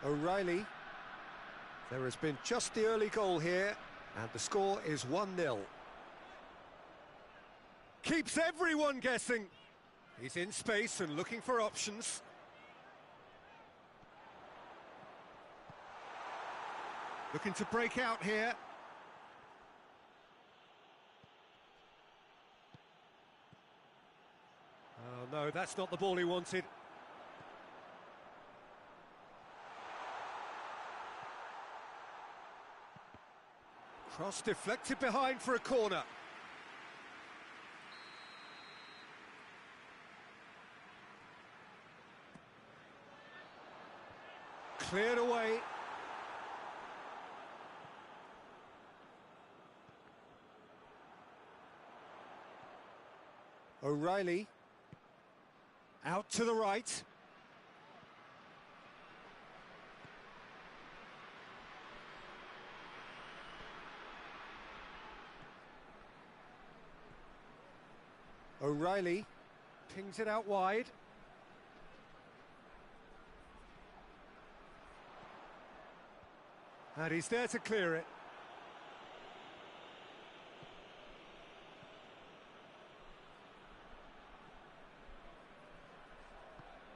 Speaker 1: O'Reilly. There has been just the early goal here, and the score is 1-0. Keeps everyone guessing. He's in space and looking for options. Looking to break out here. Oh no, that's not the ball he wanted. Cross deflected behind for a corner. Cleared away. O'Reilly. Out to the right. O'Reilly pings it out wide. And he's there to clear it.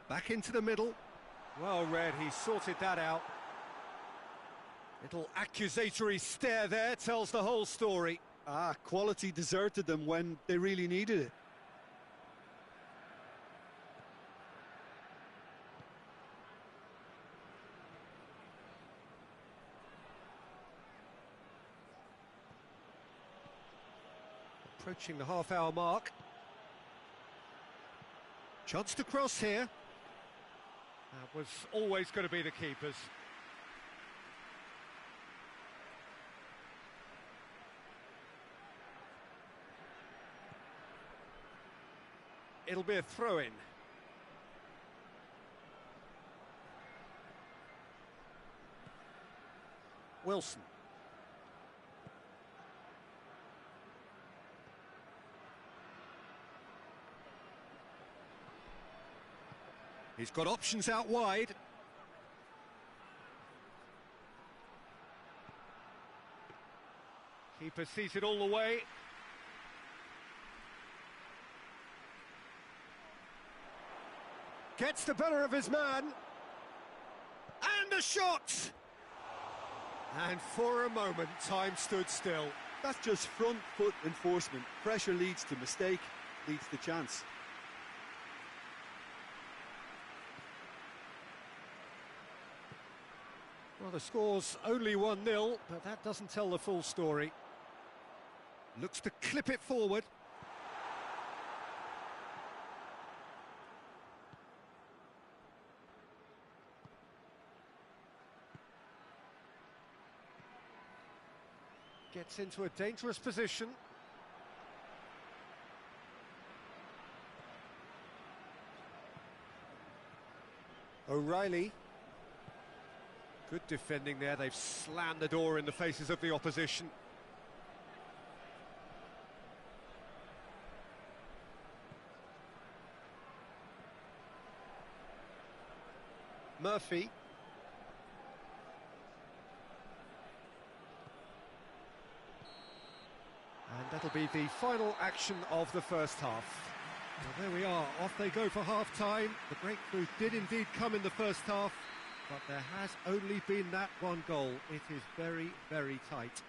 Speaker 1: Back into the middle. Well read, he sorted that out. Little accusatory stare there tells the whole story.
Speaker 3: Quality deserted them when they really needed it.
Speaker 1: Approaching the half-hour mark. Chance to cross here. That was always going to be the keeper's. It'll be a throw-in. Wilson. He's got options out wide. Keeper sees it all the way. Gets the better of his man. And a shot! And for a moment, time stood still.
Speaker 3: That's just front foot enforcement. Pressure leads to mistake, leads to chance.
Speaker 1: Well, the score's only 1-0, but that doesn't tell the full story. Looks to clip it forward. Gets into a dangerous position. O'Reilly. Good defending there. They've slammed the door in the faces of the opposition. Murphy. And that'll be the final action of the first half. Well, there we are, off they go for half-time. The breakthrough did indeed come in the first half, but there has only been that one goal. It is very, very tight.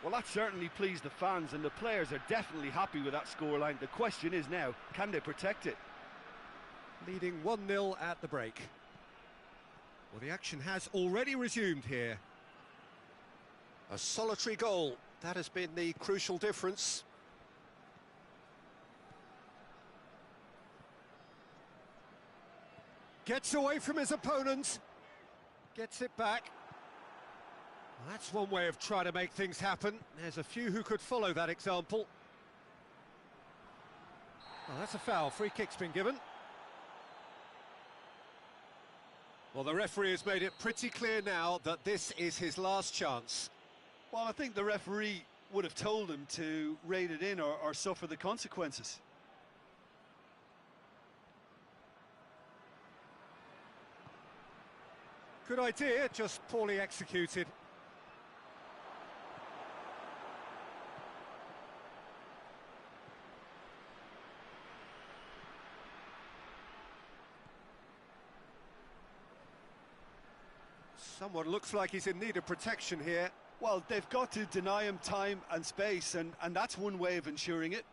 Speaker 4: Well, that certainly pleased the fans, and the players are definitely happy with that scoreline. The question is now, can they protect it?
Speaker 1: Leading 1-0 at the break. Well, the action has already resumed here. A solitary goal, that has been the crucial difference. Gets away from his opponent, gets it back. Well, that's one way of trying to make things happen. There's a few who could follow that example. Well, that's a foul. Free kick's been given. Well, the referee has made it pretty clear now that this is his last chance.
Speaker 3: Well, I think the referee would have told him to rate it in or suffer the consequences.
Speaker 1: Good idea, just poorly executed. Someone looks like he's in need of protection here.
Speaker 3: Well, they've got to deny him time and space, and that's one way of ensuring it.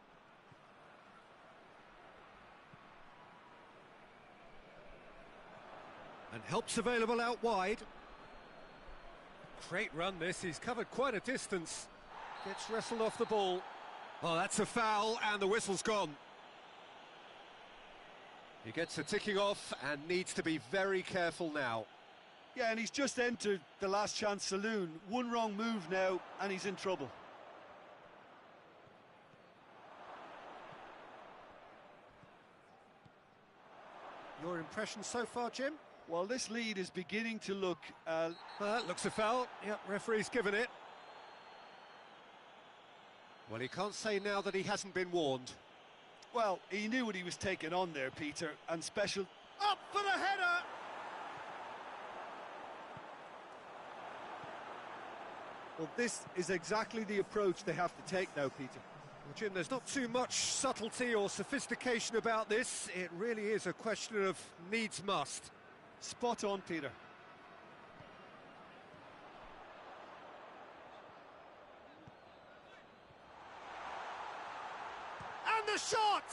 Speaker 1: And help's available out wide. Great run this, he's covered quite a distance. Gets wrestled off the ball. Oh, that's a foul, and the whistle's gone. He gets a ticking off and needs to be very careful now.
Speaker 3: Yeah, and he's just entered the last chance saloon. One wrong move now, and he's in trouble.
Speaker 1: Your impression so far, Jim?
Speaker 3: Well, this lead is beginning to look...
Speaker 1: looks a foul. Yep, referee's given it. Well, he can't say now that he hasn't been warned.
Speaker 3: Well, he knew what he was taking on there, Peter, and special...
Speaker 1: Up for the header!
Speaker 3: Well, this is exactly the approach they have to take now, Peter.
Speaker 1: Well, Jim, there's not too much subtlety or sophistication about this. It really is a question of needs must.
Speaker 3: Spot on, Peter.
Speaker 1: And the shot!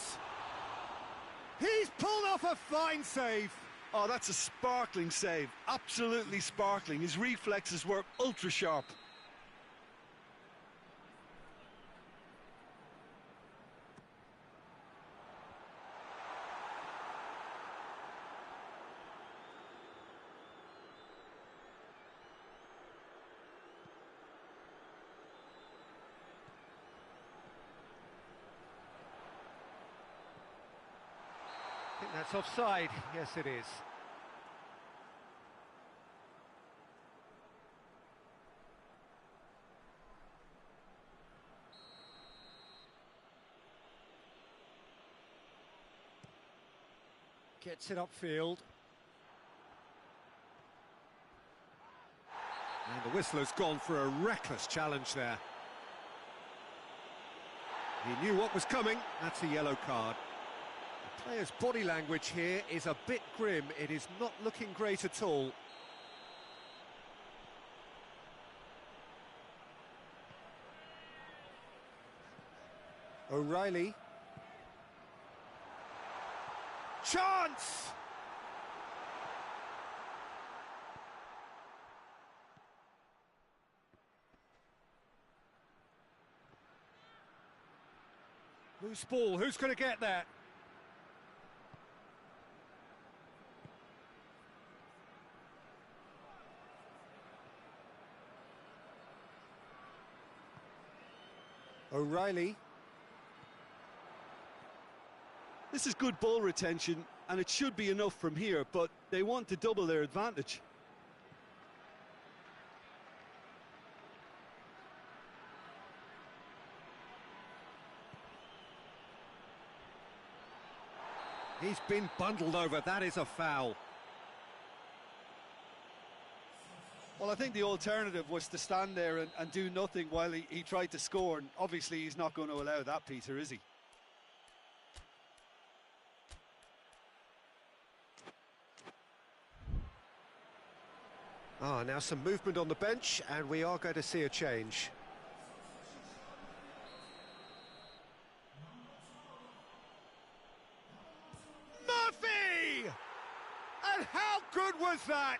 Speaker 1: He's pulled off a fine save.
Speaker 3: Oh, that's a sparkling save. Absolutely sparkling. His reflexes were ultra sharp.
Speaker 1: I think that's offside. Yes, it is. Gets it upfield. And the whistler's gone for a reckless challenge there. He knew what was coming. That's a yellow card. The player's body language here is a bit grim. It is not looking great at all. O'Reilly. Chance! Loose ball, who's going to get that? O'Reilly.
Speaker 2: This is good ball retention, and it should be enough from here, but they want to double their advantage.
Speaker 1: He's been bundled over, that is a foul.
Speaker 3: Well, I think the alternative was to stand there and do nothing while he tried to score, and obviously he's not going to allow that, Peter, is he?
Speaker 1: Now some movement on the bench, and we are going to see a change. Murphy! And how good was that?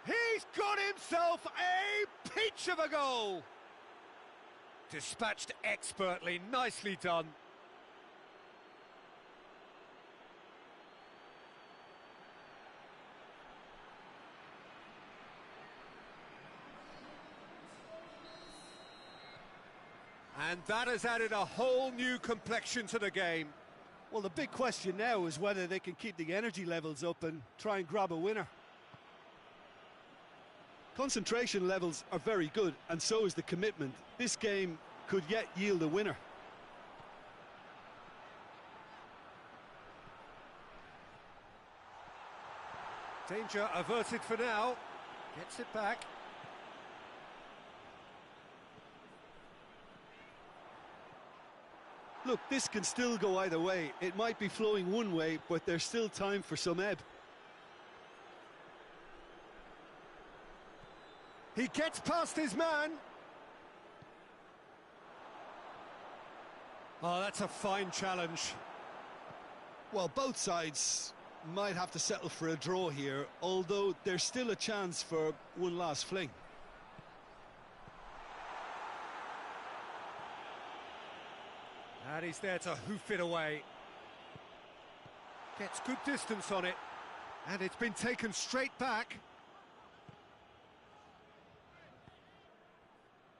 Speaker 1: He's got himself a peach of a goal! Dispatched expertly, nicely done. And that has added a whole new complexion to the game.
Speaker 3: Well, the big question now is whether they can keep the energy levels up and try and grab a winner.
Speaker 2: Concentration levels are very good, and so is the commitment. This game could yet yield a winner.
Speaker 1: Danger averted for now. Gets it back.
Speaker 2: Look, this can still go either way. It might be flowing one way, but there's still time for some ebb.
Speaker 1: He gets past his man. Oh, that's a fine challenge.
Speaker 2: Well, both sides might have to settle for a draw here, although there's still a chance for one last fling.
Speaker 1: And he's there to hoof it away. Gets good distance on it. And it's been taken straight back.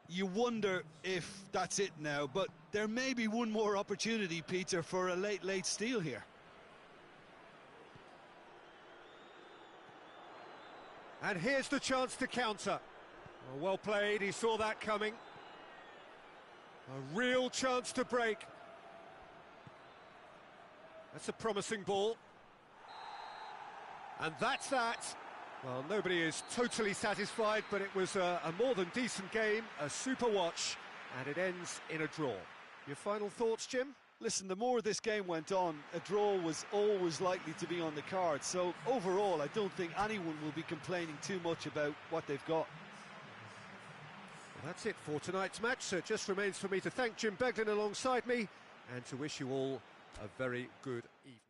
Speaker 2: You wonder if that's it now, but there may be one more opportunity, Peter, for a late steal here.
Speaker 1: And here's the chance to counter. Well played, he saw that coming. A real chance to break. That's a promising ball. And that's that. Well, nobody is totally satisfied, but it was a more than decent game, a super watch, and it ends in a draw. Your final thoughts, Jim?
Speaker 3: Listen, the more this game went on, a draw was always likely to be on the card. So overall, I don't think anyone will be complaining too much about what they've got.
Speaker 1: Well, that's it for tonight's match, so it just remains for me to thank Jim Beglin alongside me and to wish you all a very good evening.